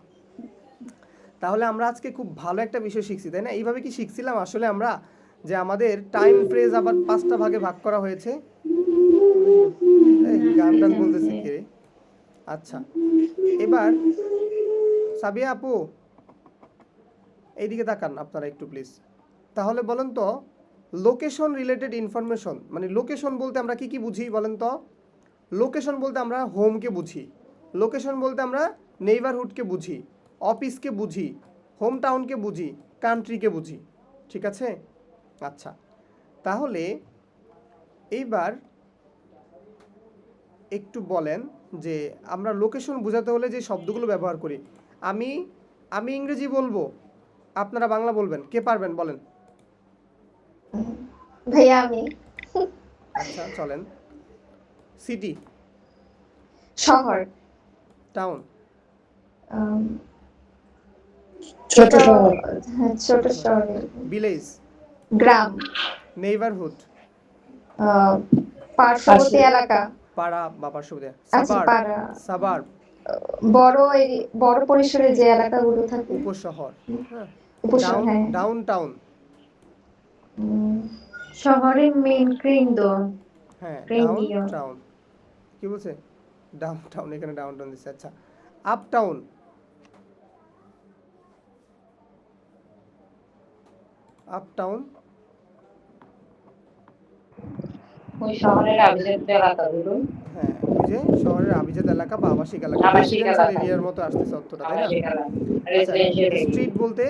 তাহলে আমরা আজকে খুব ভালো একটা বিষয় শিখছি, তাই না? এইভাবে কি শিখছিলাম আসলে আমরা, যে আমাদের টাইম ফ্রেজ আবার 5টা ভাগে ভাগ করা হয়েছে। এই গান টান বলতেছে কে রে? আচ্ছা, এবার সাবিয়া আপু এইদিকে তাকান আপনারা একটু প্লিজ। তাহলে বলেন তো, লোকেশন রিলেটেড ইনফরমেশন, মানে লোকেশন বলতে আমরা কি কি বুঝি বলেন তো? লোকেশন বলতে আমরা হোমকে বুঝি, লোকেশন বলতে আমরা নেইবারহুডকে বুঝি, অফিসকে বুঝি, হোম টাউনকে বুঝি, কান্ট্রিকে বুঝি। ঠিক আছে? আচ্ছা, তাহলে এইবার একটু বলেন যে আমরা লোকেশন বোঝাতে হলে যে শব্দগুলো ব্যবহার করি। আমি আমি ইংরেজি বলবো, আপনারা বাংলা বলবেন। কে পারবেন বলেন? ভাইয়া আমি। আচ্ছা, চলেন। সিটি, শহর, টাউন, আম, ছোট এটা শহর, হ্যাঁ, ছোট শহর, ভিলেজ, গ্রাম, নেইবারহুড, পার্শ্ববর্তী এলাকা। পাড়া বা পার্শ্ববর্তী, আচ্ছা, সাবার্ব, পাড়া, সাবার্ব, বড় পরিসরে যে এলাকাগুলো থাকে, উপশহর, হ্যাঁ, উপশহর, ডাউন, হ্যাঁ। ডাউন টাউন, উম, শহরের মেইন কেন্দ্র, হ্যাঁ, ডাউন কেন্দ্রীয়। টাউন। কি বলছে? ডাউন টাউন, এখানে ডাউন টাউন দিচ্ছে। আচ্ছা, আপ টাউন, আপ টাউন, ওই শহরের আভিজাত্য এলাকাগুলো, হ্যাঁ, ওই যে শহরের আভিজাত এলাকা বা আবাসিক এলাকা, আবাসিক রেসিডেন্সিয়াল এলাকা, এরিয়ার মতো আসতেছে অর্থটা, তাই না? আবাসিক এলাকা, আচ্ছা, রেসিডেন্সিয়াল এরিয়া, স্ট্রিট বলতে,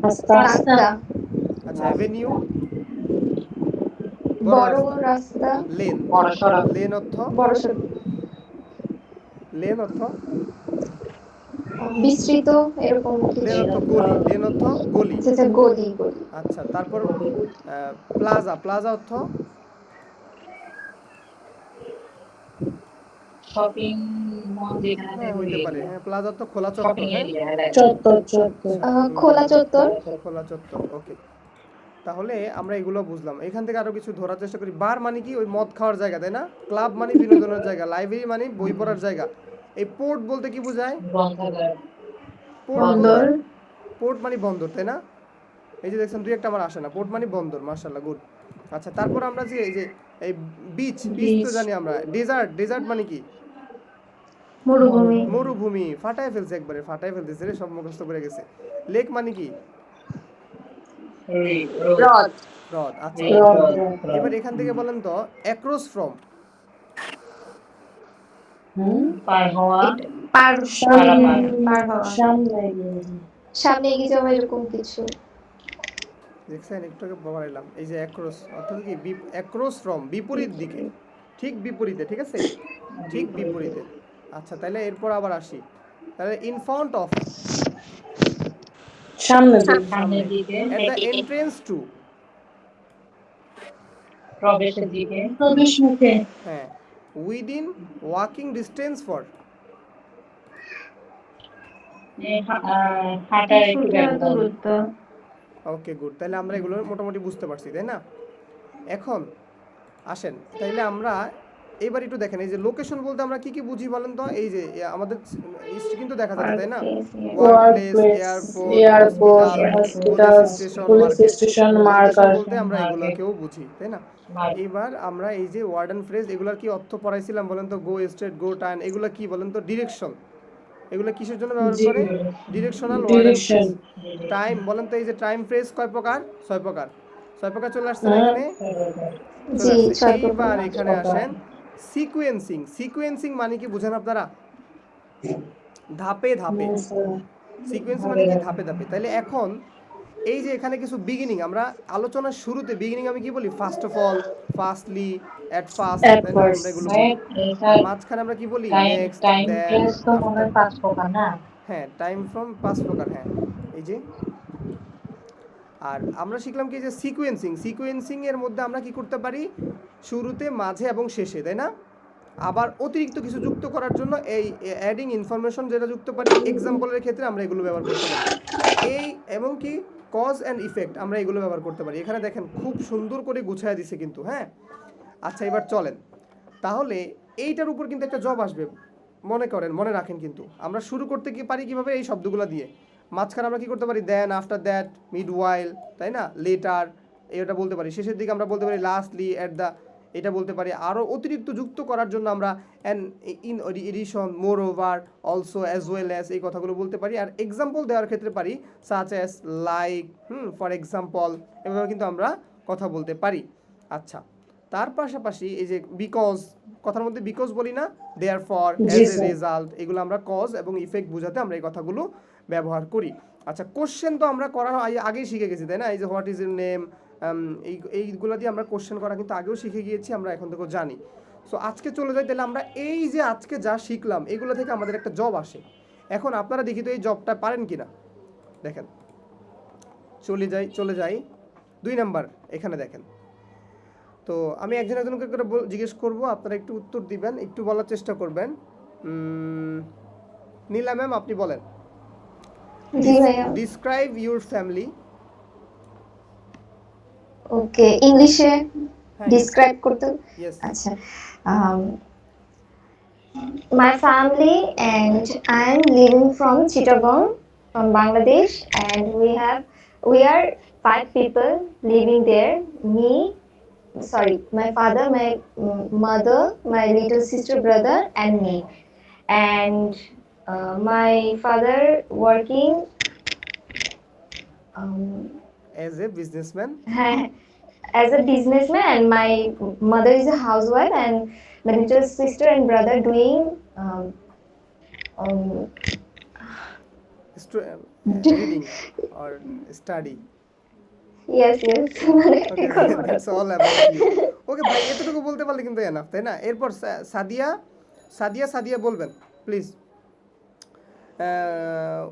রাস্তা, রাস্তা, আচ্ছা, অ্যাভিনিউ, বড় বড় রাস্তা, রাস্তা, লেন, বড় সড়ক, লেন অর্থ, বড় সড়ক, লেন অর্থ, বিস্তৃত, এরকম কিছু। লেন অর্থ গলি, লেন অর্থ গলি। আচ্ছা আচ্ছা, গলি গলি। আচ্ছা, তারপর প্লাজা, প্লাজা অর্থ, শপিং মল যেখানে হ্যাঁ, থাকে হইতে ওই পারে, area, হ্যাঁ, প্লাজা অর্থ খোলা চত্বর, শপিং হ্যাঁ, এরিয়া, চত্বর, চত্বর। খোলা চত্বর, খোলা চত্বর। ওকে, তাহলে আমরা এগুলো বুঝলাম। এখান থেকে আরো কিছু ধরার চেষ্টা করি। বার মানে কি? ওই মদ খাওয়ার জায়গা, তাই না? ক্লাব মানে বিনোদনের জায়গা, লাইব্রেরি মানে বই পড়ার জায়গা। এই পোর্ট বলতে কি বোঝায়? গ্রন্থাগার, পোর্ট বন্দর, পোর্ট মানে বন্দর, তাই না? এই যে দেখছেন, দুই একটা আমার আসে না। পোর্ট মানে বন্দর, মাশাআল্লাহ, গুড। আচ্ছা, তারপর আমরা যে এই যে এই বিচ, বিচ তো জানি আমরা। ডেজার্ট, ডেজার্ট মানে কি? মরুভূমি, মরুভূমি। ফাটায় ফেলছে, একবারে ফাটায় ফেলতেছে রে, সব মুখস্থ করে গেছে। লেক মানে কি? হ্রদ, হ্রদ। আচ্ছা, হ্রদ, এবার এখান থেকে বলেন তো, অ্যাক্রস ফ্রম, পার হওয়া, পার, পার হওয়া, সামনে, সামনে এগিয়ে যাওয়া, এরকম কিছু। দেখছেন, একটু আগে বলাইলাম। এই যে অ্যাক্রস অর্থাৎ কি? অ্যাক্রস ফ্রম, বিপরীত দিকে, ঠিক বিপরীতে, ঠিক আছে? ঠিক বিপরীতে। আচ্ছা, তাহলে এরপর আবার আসি। তাহলে ইন ফ্রন্ট অফ, সামনে, সামনের দিকে, এট দ্য এন্ট্রেন্স টু, প্রবেশের দিকে, প্রবেশ মুখে, হ্যাঁ, উইদিন ওয়াকিং ডিস্টেন্স ফর, হাঁটার একটু কিছুটা ব্যবধান, দূরত্ব। ওকে, গুড। তাহলে আমরা এগুলো মোটামুটি বুঝতে পারছি, তাই না? এখন আসেন তাইলে আমরা এবার একটু দেখেন এই যে লোকেশন বলতে আমরা কি কি বুঝি বলেন তো, এই যে আমাদের কিন্তু দেখা যাচ্ছে তাই না, work place, workplace, airport, airport, hospital, police hospitals, station, police market. Station, location marker. বলতে আমরা মার্কেট। এগুলাকেও বুঝি তাই না। এবার আমরা এই যে ওয়ার্ড অ্যান্ড ফ্রেজ এগুলার কি অর্থ পড়াইছিলাম বলেন তো, গো স্ট্রেট, গো টার্ন, এগুলা কি বলেন তো, ডিরেকশন। এগুলো কিসের জন্য ব্যবহার জি, করে, directional word and direction. Phrase. Time বলেন তো, এই যে টাইম ফ্রেজ কয় প্রকার, 6 প্রকার। 6 প্রকার চলে আসছে না এখানে, চলে জি আসছে। 6 প্রকার। এইবার এখানে আসেন সিকোয়েন্সিং। সিকোয়েন্সিং মানে কি বুঝেন আপনারা, ধাপে ধাপে। সিকোয়েন্সিং মানে কি ধাপে ধাপে। তাহলে এখন এই যে এখানে কিছু বিগিনিং, আমরা আলোচনার শুরুতে বিগিনিং আমি কি বলি, first of all, firstly, at first, At তাই না, first. আমরা এগুলো বলি। স্যার মাঝখানে আমরা কি বলি, টাইম নেক্সট, টাইম দেন, ফ্রেজ তো মনে আফটার। হয় 5 প্রকার না? হ্যাঁ, টাইম ফ্রম 5 প্রকার, হ্যাঁ এই যে। আর আমরা শিখলাম কি যে সিকোয়েন্সিং, সিকোয়েন্সিং এর মধ্যে আমরা কি করতে পারি, শুরুতে, মাঝে এবং শেষে, তাই না। আবার অতিরিক্ত কিছু যুক্ত করার জন্য এই অ্যাডিং ইনফরমেশন যেটা যুক্ত পারি, এক্সাম্পলের ক্ষেত্রে আমরা এগুলো ব্যবহার করতে পারি। এই এবং কি কজ অ্যান্ড ইফেক্ট আমরা এগুলো ব্যবহার করতে পারি। এখানে দেখেন খুব সুন্দর করে গুছায় দিছে কিন্তু, হ্যাঁ। আচ্ছা এবার চলেন, তাহলে এইটার উপর কিন্তু একটা জব আসবে, মনে করেন, মনে রাখেন কিন্তু। আমরা শুরু করতে কি পারি কিভাবে, এই শব্দগুলো দিয়ে। মাঝখানে আমরা কি করতে পারি, দেন, আফটার দ্যাট, মিড ওয়াইল, তাই না, লেটার, এটা বলতে পারি। শেষের দিকে আমরা বলতে পারি লাস্টলি, অ্যাট দ্য, এটা বলতে পারি। আরও অতিরিক্ত যুক্ত করার জন্য আমরা and, in addition, moreover, also, as well as, এই কথাগুলো বলতে পারি। আর এক্সাম্পল দেওয়ার ক্ষেত্রে পারি, such as, like, for example, এভাবে কিন্তু আমরা কথা বলতে পারি। আচ্ছা, তার পাশাপাশি এই যে বিকজ, কথার মধ্যে বিকজ বলি না, দেয়ার ফর, জি অ্যাজ এ স্যার। রেজাল্ট, এগুলো আমরা কজ এবং ইফেক্ট বোঝাতে আমরা এই কথাগুলো ব্যবহার করি। আচ্ছা, কোশ্চেন তো আমরা করার আগেই শিখে গেছি তাই না, এই যে হোয়াট ইজ ইউর নেম, এইগুলো দিয়ে আমরা কোশ্চেন করা কিন্তু আগেও শিখে গিয়েছি, আমরা এখন থেকেও জানি। সো আজকে চলে যাই, তাহলে আমরা এই যে আজকে যা শিখলাম এগুলো থেকে আমাদের একটা জব আসে। এখন আপনারা দেখি তো এই জবটা পারেন কিনা, দেখেন। চলে যাই 2 নাম্বার, এখানে দেখেন। তো আমি একজন একজনকে করে জিজ্ঞেস করব, আপনারা একটু উত্তর দিবেন, একটু বলার চেষ্টা করবেন। নীলা ম্যাম আপনি বলেন, জি ভাইয়া। Describe your family. ওকে, ইংলিশে হ্যাঁ, ডিসক্রাইব করতে। ইয়েস। আচ্ছা, my family and I am living from Chittagong, from Bangladesh, and we are 5 people living there. My father, my mother, my little sister, brother, and me. And my father working as a businessman, as a businessman, and my mother is a housewife, and my little sister and brother doing um, reading or study. yes. Okay, that's all about you. Okay ভাই, এতটুকু বলতে পারলে কিন্তু এনাফ, তাই না। এরপর সাদিয়া বলবেন please.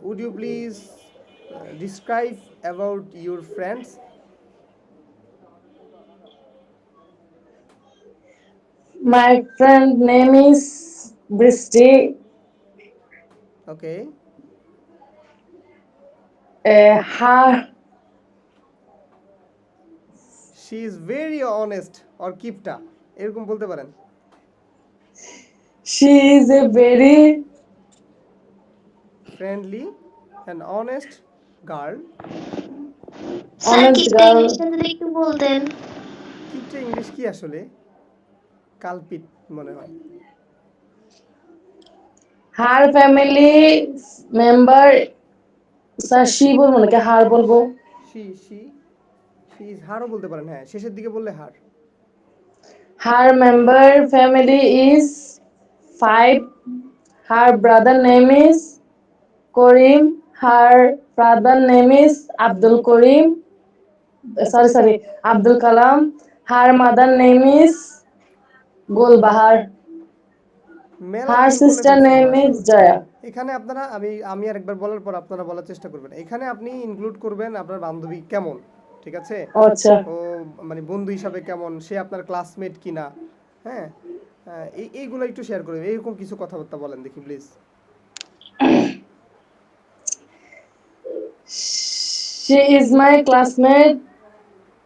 Would you please describe about your friends. My friend name is Bristi. Okay, Her she is very honest or কিপটা, এরকম বলতে পারেন। she is a very friendly and honest girl. Sir honest কিপটা girl. ইংলিশটা যদি একটু বলতেন। কিপটা ইংলিশ কি আসলে, কালপিট মনে হয়। Her family member, sir she বলবো নাকি হার বলবো? শি ইজ, হারও বলতে পারেন, হ্যাঁ শেষের দিকে বললে হার। Her member family is 5. Her brother name is Karim. Her father name is Abdul Karim. Sorry, Abdul Kalam. Her mother name is Golbahar. মেলা Her কিছু বলে sister ফেলছেন, name is মাশাআল্লাহ। Jaya. এখানে আপনারা, আমি আরেকবার বলার পর আপনারা বলার চেষ্টা করবেন। এখানে আপনি ইনক্লুড করবেন আপনার বান্ধবী কেমন, ঠিক আছে, আচ্ছা। ও মানে বন্ধু হিসাবে কেমন, সে আপনার ক্লাসমেট কিনা, হ্যাঁ, এইগুলো একটু শেয়ার করবেন। এরকম কিছু কথাবার্তা বলেন দেখি please. She is my classmate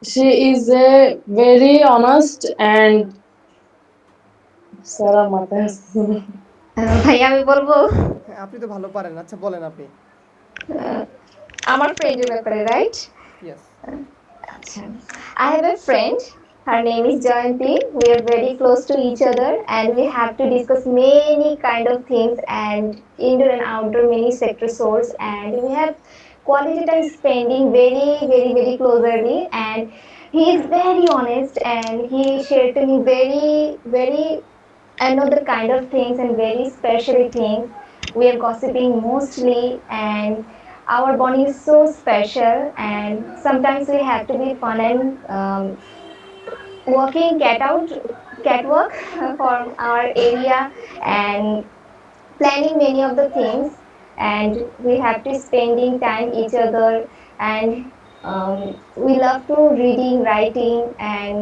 She is a very honest and Sarah Matas. ভাইয়া আমি বলবো হ্যাঁ, আপনি তো ভালো পারেন, আচ্ছা বলেন আপনি। আহ, আমার ফ্রেন্ডের ব্যাপারে, রাইট? ইয়েস। আচ্ছা, I have a friend. Her name is Jayanti. We are very close to each other, and we have to discuss many kind of things and indoor and outdoor many sector source. And we have quality time spending very closely. And he is very honest, and he shared to me very another kind of things and very special things. We are gossiping mostly, and our bonding is so special. And sometimes we have to be fun and walking catwalk from our area and planning many of the things. And we have to spending time each other, and we love to reading, writing, and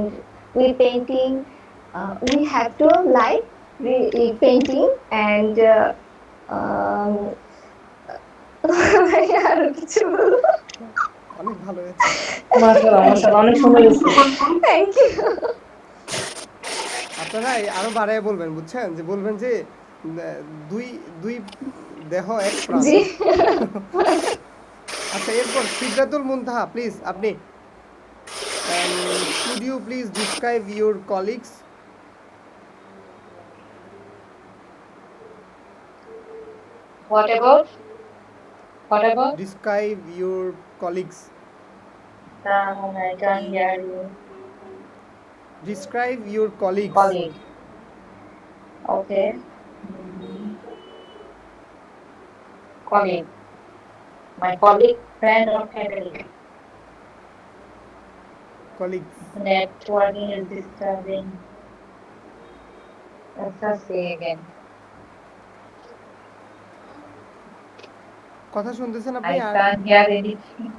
we painting. We have to like painting and um, আরো কিছু বলবো? অনেক ভালো হয়েছে। মাশাআল্লাহ মাশাআল্লাহ অনেক সুন্দর হয়েছে। Thank you. আপনারা আরো বাড়ায় বলবেন, বুঝছেন, যে বলবেন যে দুই দুই দেহ এক প্রাণ। জি। আচ্ছা, এরপর সিদরাতুল মুনতাহা, প্লিজ আপনি could you please describe your colleagues? What about? What about? Describe your colleagues. I can't hear you. Describe your colleagues. Colleague. Okay. Colleague. My colleague, friend or family. Colleagues. Networking is disturbing. Let's just say again. কথা শুনতেছেন আপনি? I can't hear anything.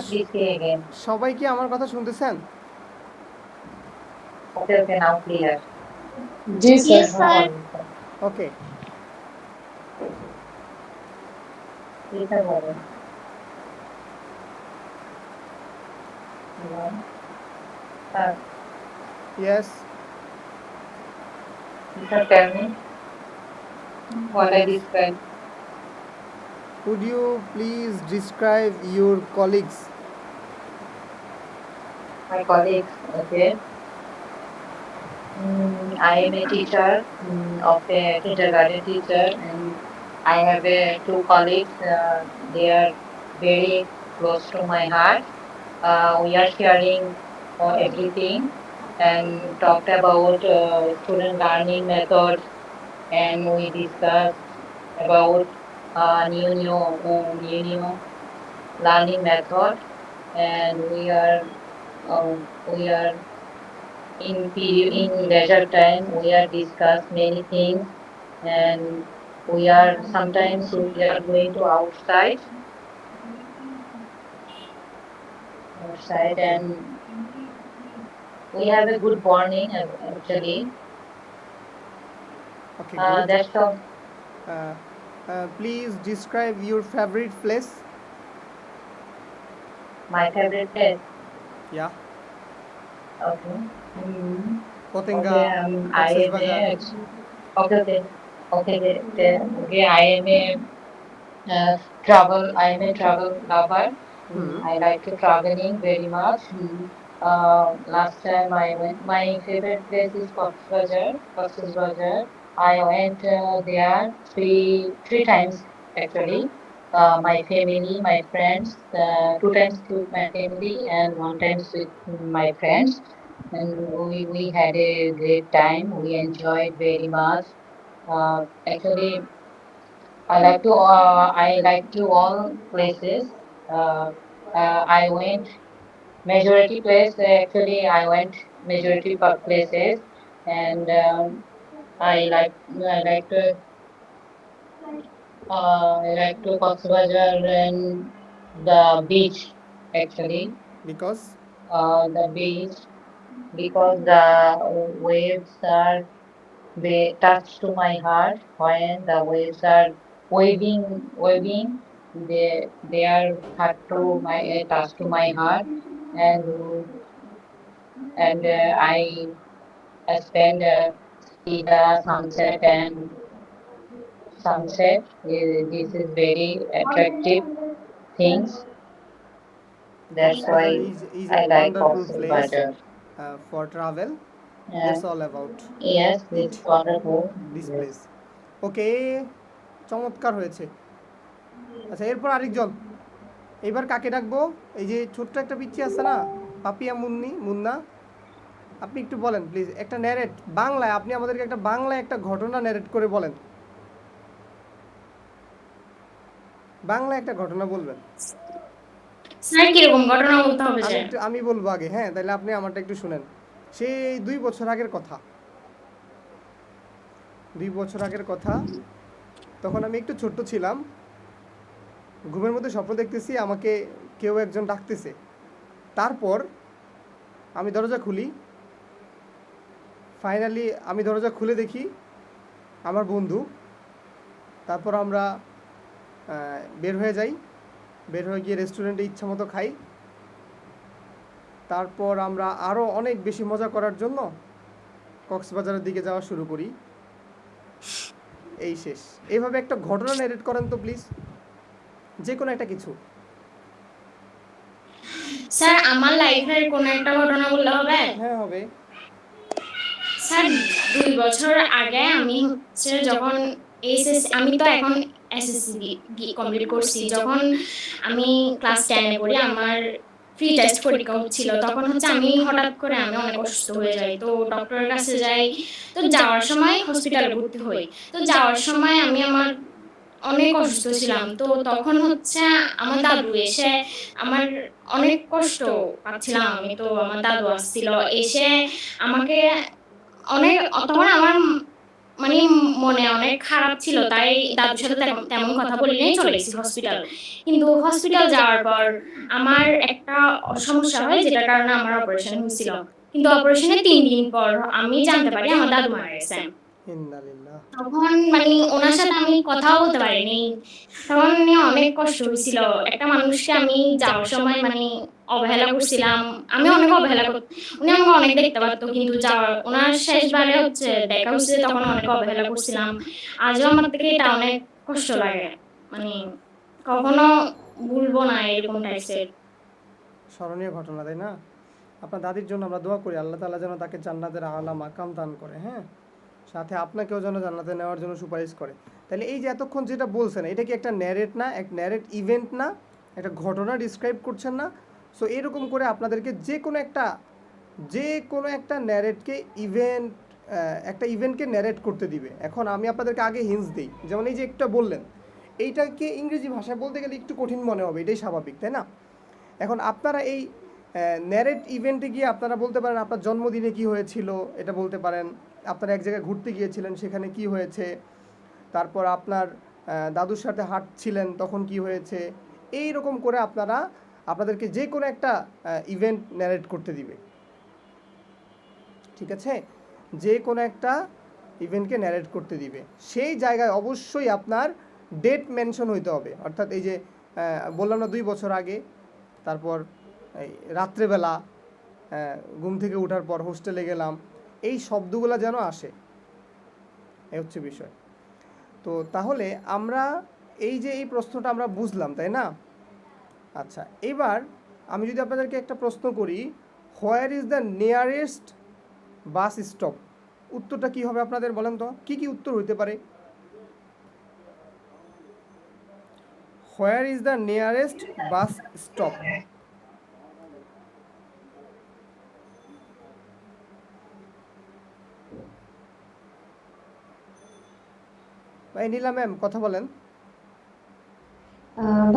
Please say again. সবাই কি আমার কথা শুনতেছেন? Okay, now clear. জি স্যার। Yes, sir. Okay. Listen, brother. Hello. Yes. You can tell me what I described. Could you please describe your colleagues? My colleagues, okay. I am a teacher of a kindergarten teacher, and I have two colleagues. They are very close to my heart. We are sharing everything and talked about student learning methods, and we discussed about new learning method, and we are in leisure time we are discuss many things, and sometimes we are going to outside Okay. and we have a good bonding actually. Okay, good. That's all. Please describe your favourite place? My favorite place. Yeah. Okay. Patenga, Okay, I am Cox's Bazar. okay. I am a I am a travel lover. I like to traveling very much. Last time I went, my favorite place is Cox's Bazar. I went there three times actually. My family, my friends, two times with my family and one times with my friends. And we had a great time. We enjoyed very much. Actually, I like to all places. Uh, I went majority place. Actually, I went majority places, and I like to Cox's Bazar and the beach. Actually, because the beach because the waves are they touch to my heart when the waves are waving they are hard to my touch to my heart, and I spend see the sunset. This is very attractive things. That's why Cox's Bazar is a I like wonderful Cox's place Bazar. for travel. And That's all about yes, it, it's wonderful. this Yes. place. ওকে, চমৎকার হয়েছে। আচ্ছা, এরপর আরেকজন। এবার কাকে ডাকবো? এই যে ছোট্ট একটা পিচ্চি আছে না, পাপিয়া মুন্না, আপনি একটু বলেন প্লিজ, একটা ন্যারেট বাংলায়, আপনি আমাদেরকে একটা বাংলায় একটা ঘটনা ন্যারেট করে বলেন, বাংলায় একটা ঘটনা বলবেন। স্যার কিরকম ঘটনা বলতে হবে যে? আমি বলবো আগে, হ্যাঁ, তাহলে আপনি আমারটা একটু শুনেন। সেই 2 বছর আগের কথা, 2 বছর আগের কথা। তখন আমি একটু ছোট্ট ছিলাম, ঘুমের মধ্যে স্বপ্ন দেখতেছি আমাকে কেউ একজন ডাকতেছে। তারপর আমি দরজা খুলি, ফাইনালি আমি দরজা খুলে দেখি আমার বন্ধু। তারপর আমরা বের হয়ে যাই, বের হয়ে গিয়ে রেস্টুরেন্টে ইচ্ছা মতো খাই। তারপর আমরা আরও অনেক বেশি মজা করার জন্য কক্সবাজারের দিকে যাওয়া শুরু করি। এই শেষ। এইভাবে একটা ঘটনা ন্যারেট করেন তো প্লিজ, যে কোনো একটা কিছু। স্যার আমার লাইফের কোন একটা ঘটনা বললে হবে? হ্যাঁ, হবে। স্যার 2 বছর আগে আমি হচ্ছে যখন আমি তো এখন এসএসসি কমপ্লিট করছি, যখন আমি ক্লাস 10 এ পড়ি আমার ফ্রি টেস্ট পরীক্ষা হচ্ছিল, তখন হচ্ছে আমি হঠাৎ করে আমি অনেক অসুস্থ হয়ে যাই। তো ডক্টরের কাছে যাই, তো যাওয়ার সময় হসপিটালে ভর্তি হই। তো যাওয়ার সময় আমি আমার অনেক অসুস্থ ছিলাম। তো তখন হচ্ছে আমার দাদু এসে আমার অনেক কষ্ট পাচ্ছিলাম আমি, তো আমার দাদু আসছিল, এসে আমাকে অনেক, তখন আমার মানে মনে অনেক খারাপ ছিল, তাই দাদুর সাথে তেমন কথা বলি নাই, চলে গেছি হসপিটাল। কিন্তু হসপিটাল যাওয়ার পর আমার একটা সমস্যা হয়, যেটার কারণে আমার অপারেশন হয়েছিল। কিন্তু অপারেশনের 3 দিন পর আমি জানতে পারি আমার দাদু মারা গেছে। ইন্নালিল্লাহ। তখন মানে ওনার সাথে আমি কথাও বলতে পারিনি। তখন অনেক কষ্ট হয়েছিল। একটা মানুষকে আমি যাওয়ার সময় মানে অবহেলা করছিলাম। আমি অনেক অবহেলা উনি আমাকে অনেক দেখতে পারতো, কিন্তু ওনার শেষবারে হচ্ছে দেখা হচ্ছে তখন অনেক অবহেলা করছিলাম। আজও আমার থেকে এটা অনেক কষ্ট লাগে। মানে কখনো ভুলবো না এরকম টাইপের। স্মরণীয় ঘটনা, তাই না? আপনার দাদির জন্য আমরা দোয়া করি, আল্লাহ তাআলা যেন তাকে জান্নাতের আলা মাকাম দান করে, হ্যাঁ, সাথে আপনাকেও যেন জান্নাতে নেওয়ার জন্য সুপারিশ করে। তাহলে এই যে এতক্ষণ যেটা বলছেন, এটা কি একটা ন্যারেট না, এক ন্যারেট ইভেন্ট না, একটা ঘটনা ডিসক্রাইব করছেন না? সো এরকম করে আপনাদেরকে যে কোনো একটা ন্যারেটকে একটা ইভেন্টকে ন্যারেট করতে দিবে। এখন আমি আপনাদেরকে আগে হিন্টস দিই, যেমন এই যে একটা বললেন, এইটাকে ইংরেজি ভাষায় বলতে গেলে একটু কঠিন মনে হবে, এটাই স্বাভাবিক, তাই না? এখন আপনারা এই ন্যারেট ইভেন্টে গিয়ে আপনারা বলতে পারেন আপনার জন্মদিনে কি হয়েছিল, এটা বলতে পারেন। আপনারা এক জায়গায় ঘুরতে গিয়েছিলেন, সেখানে কি হয়েছে, তারপর আপনার দাদুর সাথে হাঁটছিলেন, তখন কি হয়েছে। এই রকম করে আপনাদেরকে যে কোনো একটা ইভেন্ট ন্যারেট করতে দিবে, ঠিক আছে? যে কোনো একটা ইভেন্টকে ন্যারেট করতে দিবে, সেই জায়গায় অবশ্যই আপনার ডেট মেনশন হইতে হবে। অর্থাৎ এই যে বললাম না 2 বছর আগে, তারপর এই রাত্রেবেলা ঘুম থেকে ওঠার পর হোস্টেলে গেলাম, এই শব্দগুলো যেন আসে, এই হচ্ছে বিষয়। তো তাহলে আমরা এই যে এই প্রশ্নটা আমরা বুঝলাম, তাই না? আচ্ছা, এবার আমি যদি আপনাদেরকে একটা প্রশ্ন করি, where is the nearest bus stop, উত্তরটা কি হবে আপনাদের বলেন তো? কি কি উত্তর হইতে পারে? Where is the nearest bus stop? ভাই নীলা ম্যাম, কথা বলেন।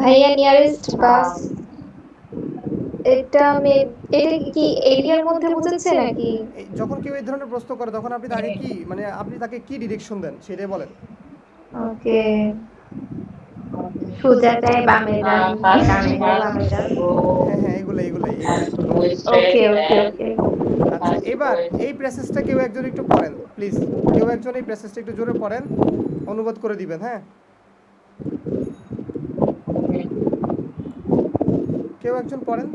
ভাইয়া নিয়ারেস্ট বাস, এটা কি এরিয়ার মধ্যে বুঝাচ্ছে নাকি? যখন কেউ এই ধরনের প্রশ্ন করে তখন আপনি তাকে কি মানে আপনি তাকে কি ডিরেকশন দেন সেটাই বলেন। ওকে, সোজা যায় বামে যান, ডানে যায় বামে যান। হ্যাঁ, এগুলাই। ওকে ওকে ওকে। আচ্ছা, এবার এই প্যাসেজটা কেউ একজন একটু পড়েন প্লিজ, কেউ একজন এই প্যাসেজটা একটু জোরে পড়েন, অনুবাদ করে দিবেন। হ্যাঁ, কেউ একজন পড়েন,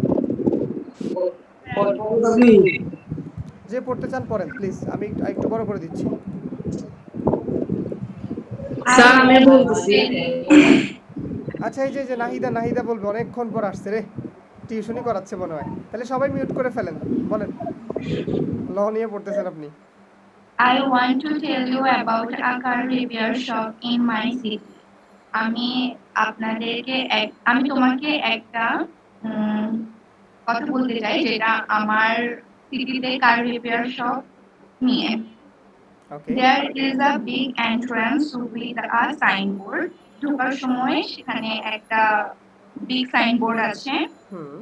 যে পড়তে চান পড়েন প্লিজ, আমি একটু বড় করে দিচ্ছি। স্যার আমি বলতেছি। আচ্ছা, এই যে নাহিদা নাহিদা বলবে, অনেকক্ষণ পর আসছে রে, টিউশনই করাচ্ছে মনে হয়। তাহলে সবাই মিউট করে ফেলেন, বলেন ল নিয়ে পড়তেছেন আপনি। I want to tell you about a car repair shop in my city. আমি আমি তোমাকে একটা উম, কথা বলতে চাই যেটা আমার সিটিতে কার রিপেয়ার শপ নিয়ে। ওকে। There is a big entrance with a signboard. ঢোকার সময় সেখানে একটা big signboard আছে। হুম।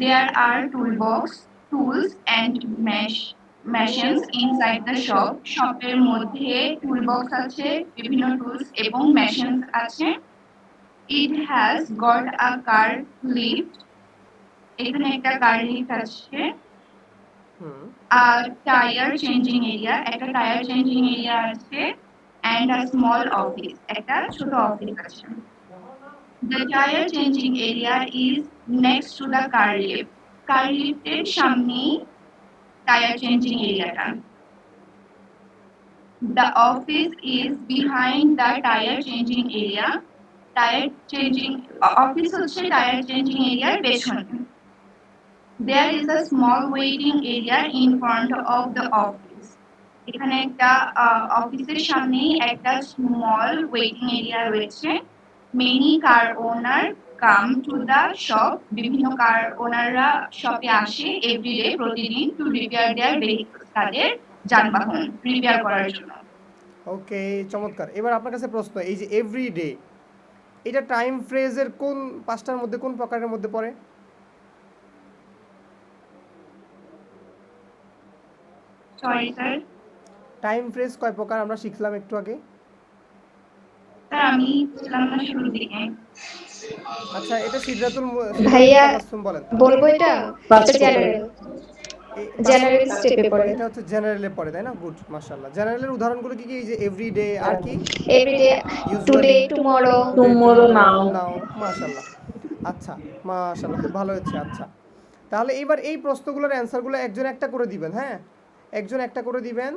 There are tools and machines inside the shop. শপের মধ্যে toolbox আছে, বিভিন্ন tools এবং machines আছে। It has got a car lift. এখানে একটা car lift আছে। হুম। A tire changing area, একটা tire changing area আছে, and a small office, একটা ছোট অফিস আছে। The tire changing area is next to the car lift. Car lift এর সামনেই tire changing area টা। The office is behind the tire changing area. Office হচ্ছে tire changing area এর পেছনে। There is a small waiting area in front of the office. এখানে একটা অফিসের সামনেই একটা স্মল ওয়েটিং এরিয়া রয়েছে। Many car owner come to the shop. বিভিন্ন কার ওনাররা শপে আসে এভরিডে, প্রতিদিন, টু রিপেয়ার দেয়ার ভেহিকলস, তাদের যানবাহন রিপেয়ার করার জন্য। ওকে, চমৎকার। এবার আপনার কাছে প্রশ্ন, এই যে এভরিডে, এটা টাইম ফ্রেজের কোন পাঁচটার মধ্যে, কোন প্রকারের মধ্যে পড়ে? সরি স্যার, টাইম ফ্রেজ কয় প্রকার আমরা শিখলাম একটু আগে? স্যার আমি ছিলাম না শুরুর দিকে। আচ্ছা, এটা সিদরাতুল ভাইয়া তাবাসসুম বলেন। বলবো এটা জেনারেল জেনারেল স্টেপে পড়ে। এটা হচ্ছে জেনারেলে পড়ে, তাই না? গুড, মাশাআল্লাহ। জেনারেলের উদাহরণগুলো কি কি? এই যে এভরিডে, আর কি? Everyday, today, tomorrow. Tomorrow, now. Now, মাশাআল্লাহ। আচ্ছা, মাশাআল্লাহ, খুব ভালো হচ্ছে। আচ্ছা, তাহলে এবার এই প্রশ্নগুলোর অ্যান্সারগুলো একজন একটা করে দিবেন, হ্যাঁ? একজন একটা করে দিবেন,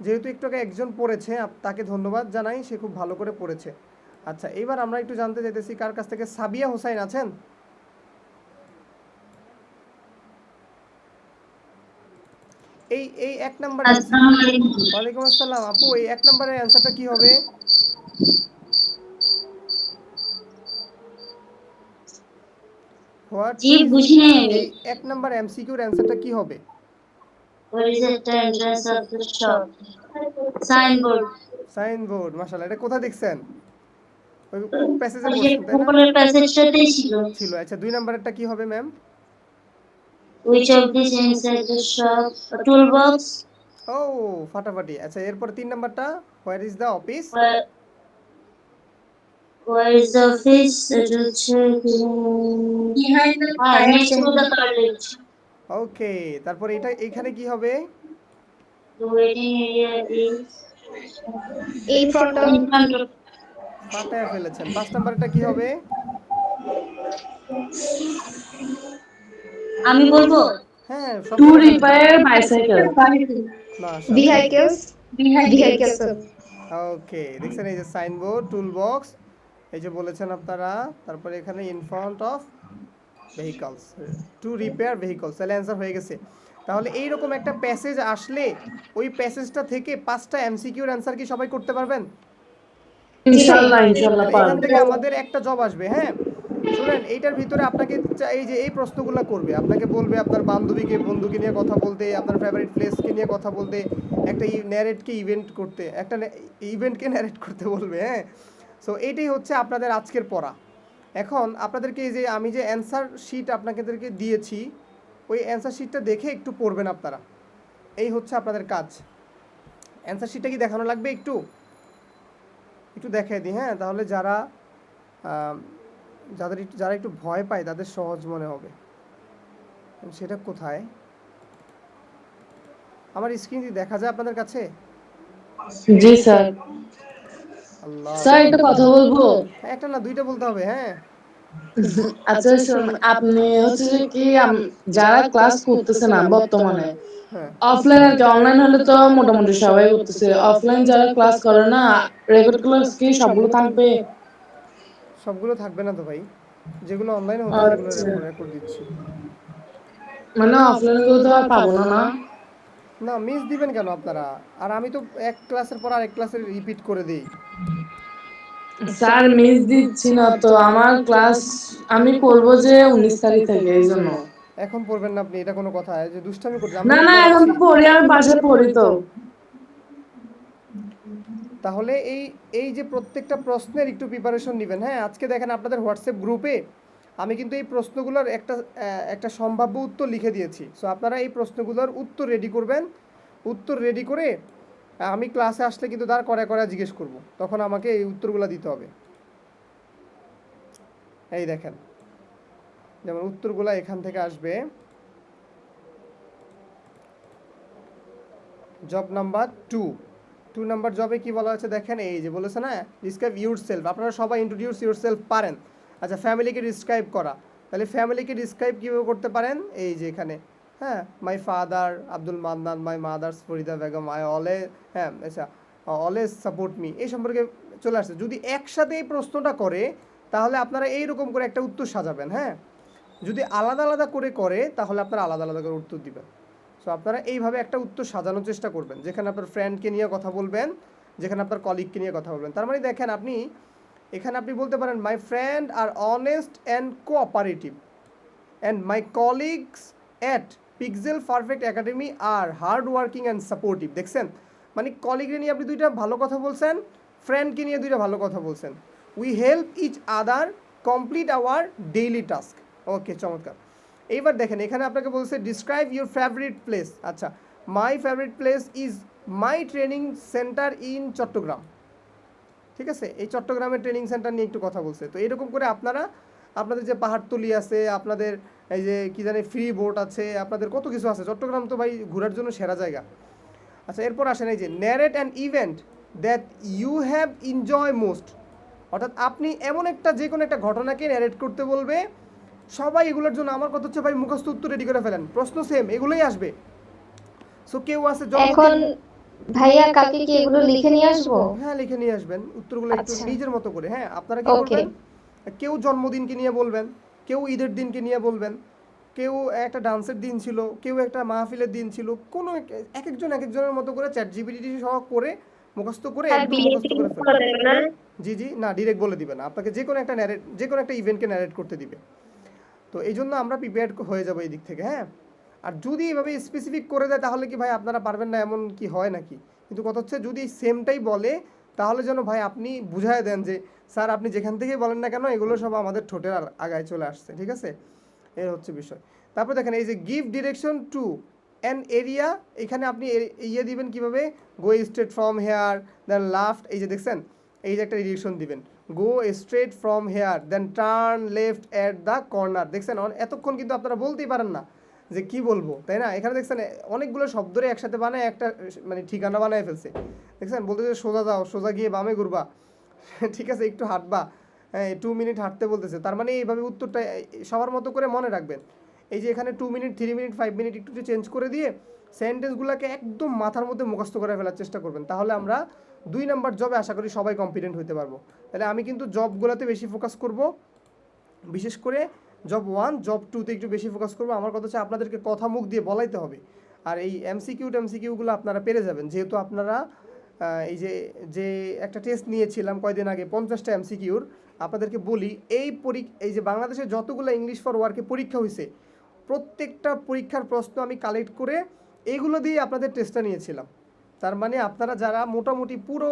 যেহেতু একটু আগে একজন পড়েছে, তাকে ধন্যবাদ জানাই, সে খুব ভালো করে পড়েছে। আচ্ছা, এবার আমরা একটু জানতে চাইতেছি কার কাছ থেকে। সাবিয়া হোসাইন আছেন? এই এক নাম্বার। ওয়ালাইকুম আসসালাম আপু, এই এক নাম্বারের অ্যান্সারটা কি হবে? জি বুঝিনি আমি। এই এক নাম্বার এমসিকিউর অ্যান্সারটা কি হবে? What is the entrance of the shop? Signboard. Signboard, মাশাআল্লাহ। এটা কোথায় দেখছেন? ওই প্যাসেজে ওই যে পড়ছেন, তাই না? উপরের প্যাসেজটাতেই ছিল। ছিল। আচ্ছা, দুই নাম্বারেরটা কি হবে ma'am? Which of these inside the shop? A toolbox. ও, ফাটাফাটি। আচ্ছা, এরপর তিন নাম্বারটা, where is the office? Where is the office? It হচ্ছে behind the next to the car lift. ওকে, তারপর এটা এখানে কি হবে? The waiting area is in front of। ফাটায় ফেলেছেন। পাঁচ নাম্বারটা কি হবে? আমি বলবো হ্যাঁ, সব To repair bicycle. মাশাআল্লাহ। vehicles ওকে, দেখছেন এই যে সাইনবোর্ড, টুল বক্স, এই যে বলেছেন আপনারা, তারপরে এখানে in front of vehicles, to repair vehicles. তাহলে অ্যান্সার হয়ে গেছে। তাহলে এইরকম একটা প্যাসেজ আসলে ওই প্যাসেজটা থেকে 5টা এমসিকিউর অ্যান্সার কি সবাই করতে পারবেন? ইনশাআল্লাহ তাহলে এখান থেকে পারবো। আমাদের একটা জব আসবে, হ্যাঁ? শুনেন, এইটার ভিতরে আপনাকে এই যে এই প্রশ্নগুলো করবে, আপনাকে বলবে আপনার বন্ধুকে নিয়ে কথা বলতে, আপনার ফেভারিট প্লেসকে নিয়ে কথা বলতে, একটা ইভেন্টকে ন্যারেট করতে বলবে, হ্যাঁ? সো এইটাই হচ্ছে আপনাদের আজকের পড়া। এখন আপনাদেরকে এই যে আমি যে অ্যান্সার শিট আপনাদেরকে দিয়েছি, ওই অ্যান্সার শিটটা দেখে একটু পড়বেন আপনারা। এই হচ্ছে আপনাদের কাজ। অ্যান্সার শিটটা কি দেখানো লাগবে? একটু দেখাই দিই, হ্যাঁ? তাহলে যারা একটু ভয় পায় তাদের সহজ মনে হবে। সেটা কোথায়? আমার স্ক্রিন কি দেখা যায় আপনাদের কাছে? জি স্যার। আল্লাহ, স্যার একটা কথা বলবো? একটা না দুইটা বলতে হবে, হ্যাঁ? আচ্ছা আপনি হচ্ছে যে কি যারা ক্লাস করতেছে না বর্তমানে হ্যাঁ, অফলাইন আর কি, অনলাইন হলে তো মোটামুটি সবাই করতেছে, অফলাইন যারা ক্লাস করে না রেকর্ড ক্লাস কি সবগুলো থাকবে? সবগুলো থাকবে না তো ভাই, যেগুলো অনলাইনে হচ্ছে সেগুলো আচ্ছা, রেকর্ড দিচ্ছি। মানে অফলাইন গুলো তো আর পাবো না না? না, মিস দিবেন কেন আপনারা? আর আমি তো এক ক্লাসের পর আরেক ক্লাসে রিপিট করে দিই। স্যার মিস দিচ্ছি না তো, আমার ক্লাস আমি করব যে 19 তারিখ থেকে, এই জন্য। এখন পড়বেন না আপনি, এটা কোনো কথা? এই যে দুষ্টামি করছেন, আমি না তো না এখন পড়াচ্ছি। তো পড়ি, আমি বাসায় পড়ি তো। তাহলে এই এই যে প্রত্যেকটা প্রশ্নের একটু প্রিপারেশন নেবেন, হ্যাঁ। আজকে দেখেন আপনাদের হোয়াটসঅ্যাপ গ্রুপে আমি কিন্তু এই প্রশ্নগুলোর একটা সম্ভাব্য উত্তর লিখে দিয়েছি। সো আপনারা এই প্রশ্নগুলোর উত্তর রেডি করবেন। উত্তর রেডি করে আমি ক্লাসে আসলে কিন্তু তার করে করে জিজ্ঞেস করব, তখন আমাকে এই উত্তরগুলো দিতে হবে। এই দেখেন, যেমন উত্তরগুলো এখান থেকে আসবে। জব নাম্বার 2 নাম্বার জবে কি বলা হয়েছে দেখেন, এই যে বলেছে না, ডিসক্রাইব ইউরসেলফ। আপনারা সবাই ইন্ট্রোডিউস ইউরসেলফ পারেন। আচ্ছা, ফ্যামিলিকে ডিসক্রাইব করা, তাহলে ফ্যামিলিকে ডিসক্রাইব কীভাবে করতে পারেন? এই যে এখানে, হ্যাঁ, my father Abdul Mannan, my mother's Farida Begum, I always, হ্যাঁ আচ্ছা, অলওয়েজ সাপোর্ট মি, এই সম্পর্কে চলে আসছে। যদি একসাথে এই প্রশ্নটা করে তাহলে আপনারা এইরকম করে একটা উত্তর সাজাবেন, হ্যাঁ। যদি আলাদা আলাদা করে তাহলে আপনারা আলাদা আলাদা করে উত্তর দিবেন। সো আপনারা এইভাবে একটা উত্তর সাজানোর চেষ্টা করবেন, যেখানে আপনার ফ্রেন্ডকে নিয়ে কথা বলবেন, যেখানে আপনার কলিগকে নিয়ে কথা বলবেন। তার মানে দেখেন আপনি এখানে আপনি বলতে পারেন, my friend are honest and cooperative and my colleagues at Pixel Perfect Academy are hard working and supportive. দেখছেন, মানে কলিগকে নিয়ে আপনি দুইটা ভালো কথা বলছেন, ফ্রেন্ডকে নিয়ে দুইটা ভালো কথা বলছেন। We help each other complete our daily task. Okay, চমৎকার। এইবার দেখেন এখানে আপনাকে বলছে ডিসক্রাইব ইউর ফেভারিট প্লেস। আচ্ছা, my favourite place is my training centre in Chittagong. ঠিক আছে, এই চট্টগ্রামের ট্রেনিং সেন্টার নিয়ে একটু কথা বলছে। তো এরকম করে আপনারা আপনাদের যে পাহাড়তলি আছে, আপনাদের এই যে কি জানি ফ্রি বোট আছে, আপনাদের কত কিছু আছে। চট্টগ্রাম তো ভাই ঘোরার জন্য সেরা জায়গা। আচ্ছা, এরপর আসেন এই যে narrate an event that you have enjoyed most. অর্থাৎ আপনি এমন একটা যে কোনো একটা ঘটনাকে ন্যারেট করতে বলবে। সবাই এগুলোর জন্য, আমার কথা হচ্ছে ভাই মুখস্থ উত্তর রেডি করে ফেলেন, প্রশ্ন সেম, এগুলোই আসবে। সো কেউ আছে এখন জন্মদিন, ভাইয়া কালকে কি এগুলো লিখে নিয়ে আসবো? হ্যাঁ লিখে নিয়ে আসবেন উত্তরগুলো একটু আচ্ছা, নিজের মতো করে, হ্যাঁ। আপনারা কি ওকে। করবেন, কেউ জন্মদিনকে নিয়ে বলবেন, কেউ ঈদের দিনকে নিয়ে বলবেন, কেউ একটা ডান্সের দিন ছিল, কেউ একটা মাহফিলের দিন ছিল, কোনো এক একজন এক একজনের মতো করে চ্যাট জিপিটি সহ করে মুখস্থ করে একদম মুখস্থ করে ফেলবেন। জি জি, না ডিরেক্ট বলে দিবে না আপনাকে, যে কোনো একটা যে কোনো একটা ইভেন্টকে ন্যারেট করতে দিবে। তো এই জন্য আমরা প্রিপেয়ার্ড হয়ে যাবো এই দিক থেকে, হ্যাঁ। আর যদি এইভাবে স্পেসিফিক করে দেয় তাহলে কি ভাই আপনারা পারবেন না, এমন কি হয় নাকি? কিন্তু কথা হচ্ছে যদি সেমটাই বলে তাহলে যেন ভাই আপনি বুঝায় দেন যে স্যার আপনি যেখান থেকেই বলেন না কেন এগুলো সব আমাদের ঠোঁটের আগায় চলে আসছে, ঠিক আছে। এর হচ্ছে বিষয়। তারপর দেখেন এই যে give direction to an area, এখানে আপনি ইয়ে দিবেন কিভাবে, go straight from here then left, এই যে দেখছেন, এই যে একটা ডিরেকশন দিবেন, go straight from here then turn left at the corner. দেখছেন এতক্ষণ কিন্তু আপনারা বলতেই পারেন না যে কি বলবো, তাই না? এখানে দেখছেন অনেকগুলো শব্দরে একসাথে বানায় একটা মানে ঠিকানা বানায় ফেলছে। দেখছেন বলতেছে সোজা যাও, সোজা গিয়ে বামে ঘুরবা, ঠিক আছে, একটু হাঁটবা, হ্যাঁ 2 মিনিট হাঁটতে বলতেছে। তার মানে এইভাবে উত্তরটা সবার মতো করে মনে রাখবেন। এই যে এখানে 2 মিনিট, 3 মিনিট, 5 মিনিট একটু চেঞ্জ করে দিয়ে সেন্টেন্সগুলোকে একদম মাথার মধ্যে মুখস্থ করে ফেলার চেষ্টা করবেন। তাহলে আমরা 2 নাম্বার জবে আশা করি সবাই কম্পিটেন্ট হতে পারবো। তাহলে আমি কিন্তু জবগুলোতে বেশি ফোকাস করব, বিশেষ করে জব 1 জব 2তে একটু বেশি ফোকাস করবো। আমার কথা হচ্ছে আপনাদেরকে কথা মুখ দিয়ে বলাইতে হবে। আর এই এমসিকিউগুলো আপনারা পেরে যাবেন, যেহেতু আপনারা এই যে একটা টেস্ট নিয়েছিলাম কয়দিন আগে 50টা এমসিকিউর। আপনাদেরকে বলি এই যে বাংলাদেশে যতগুলো ইংলিশ ফর ওয়ার্কে পরীক্ষা হয়েছে প্রত্যেকটা পরীক্ষার প্রশ্ন আমি কালেক্ট করে এইগুলো দিয়ে আপনাদের টেস্টটা নিয়েছিলাম। তার মানে আপনারা যারা মোটামুটি পুরো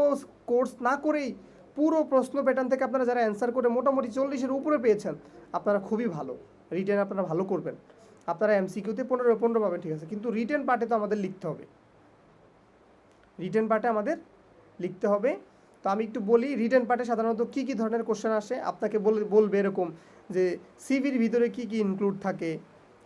কোর্স না করেই পুরো প্রশ্ন প্যাটার্ন থেকে আপনারা যারা অ্যান্সার করে মোটামুটি 40-এর উপরে পেয়েছেন, আপনারা খুবই ভালো। রিটেন আপনারা ভালো করবেন, আপনারা এমসিকিউতে 15 পাবেন, ঠিক আছে, কিন্তু রিটেন পার্টে তো আমাদের লিখতে হবে, রিটেন পার্টে আমাদের লিখতে হবে। তো আমি একটু বলি রিটেন পার্টে সাধারণত কী কী ধরনের কোশ্চেন আসে। আপনাকে বলবে এরকম যে সিভির ভিতরে কি কি ইনক্লুড থাকে,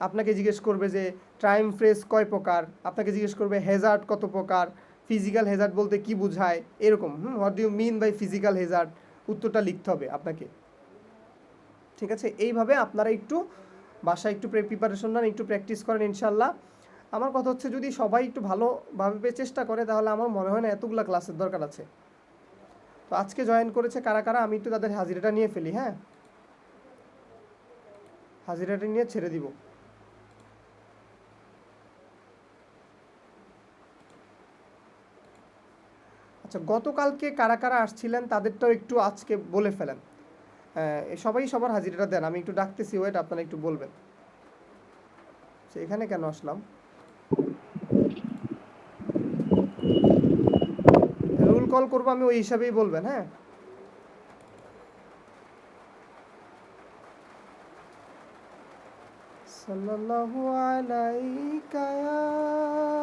আপনাকে জিজ্ঞেস করবে যে টাইম ফ্রেজ কয় প্রকার, আপনাকে জিজ্ঞেস করবে হ্যাজার্ড কত প্রকার, ফিজিক্যাল হ্যাজার্ড বলতে কি বোঝায়, এরকম what do you mean by physical hazard, উত্তরটা লিখতে হবে আপনাকে, ঠিক আছে, এইভাবে আপনারা একটু বাসায় একটু প্রিপারেশন নেন, একটু প্র্যাকটিস করেন ইনশাল্লাহ। আমার কথা হচ্ছে যদি সবাই একটু ভালোভাবে চেষ্টা করে তাহলে আমার মনে হয় না এতগুলা ক্লাসের দরকার আছে। তো আজকে জয়েন করেছে কারা কারা, আমি একটু তাদের হাজিরাটা নিয়ে ফেলি। হ্যাঁ, হাজিরাটা নিয়ে ছেড়ে দিব। আচ্ছা, গতকালকে কারা কারা আসছিলেন তাদেরটাও একটু আজকে বলে ফেলেন। সবাই সবার হাজিরাটা দেন, আমি একটু ডাকতেছি, ওয়েট, আপনারা একটু বলবেন। এখানে কেন আসলাম? রুল কল করবো আমি, ওই হিসাবেই বলবেন। হ্যাঁ, সাল্লাল্লাহু আলাইকা ইয়া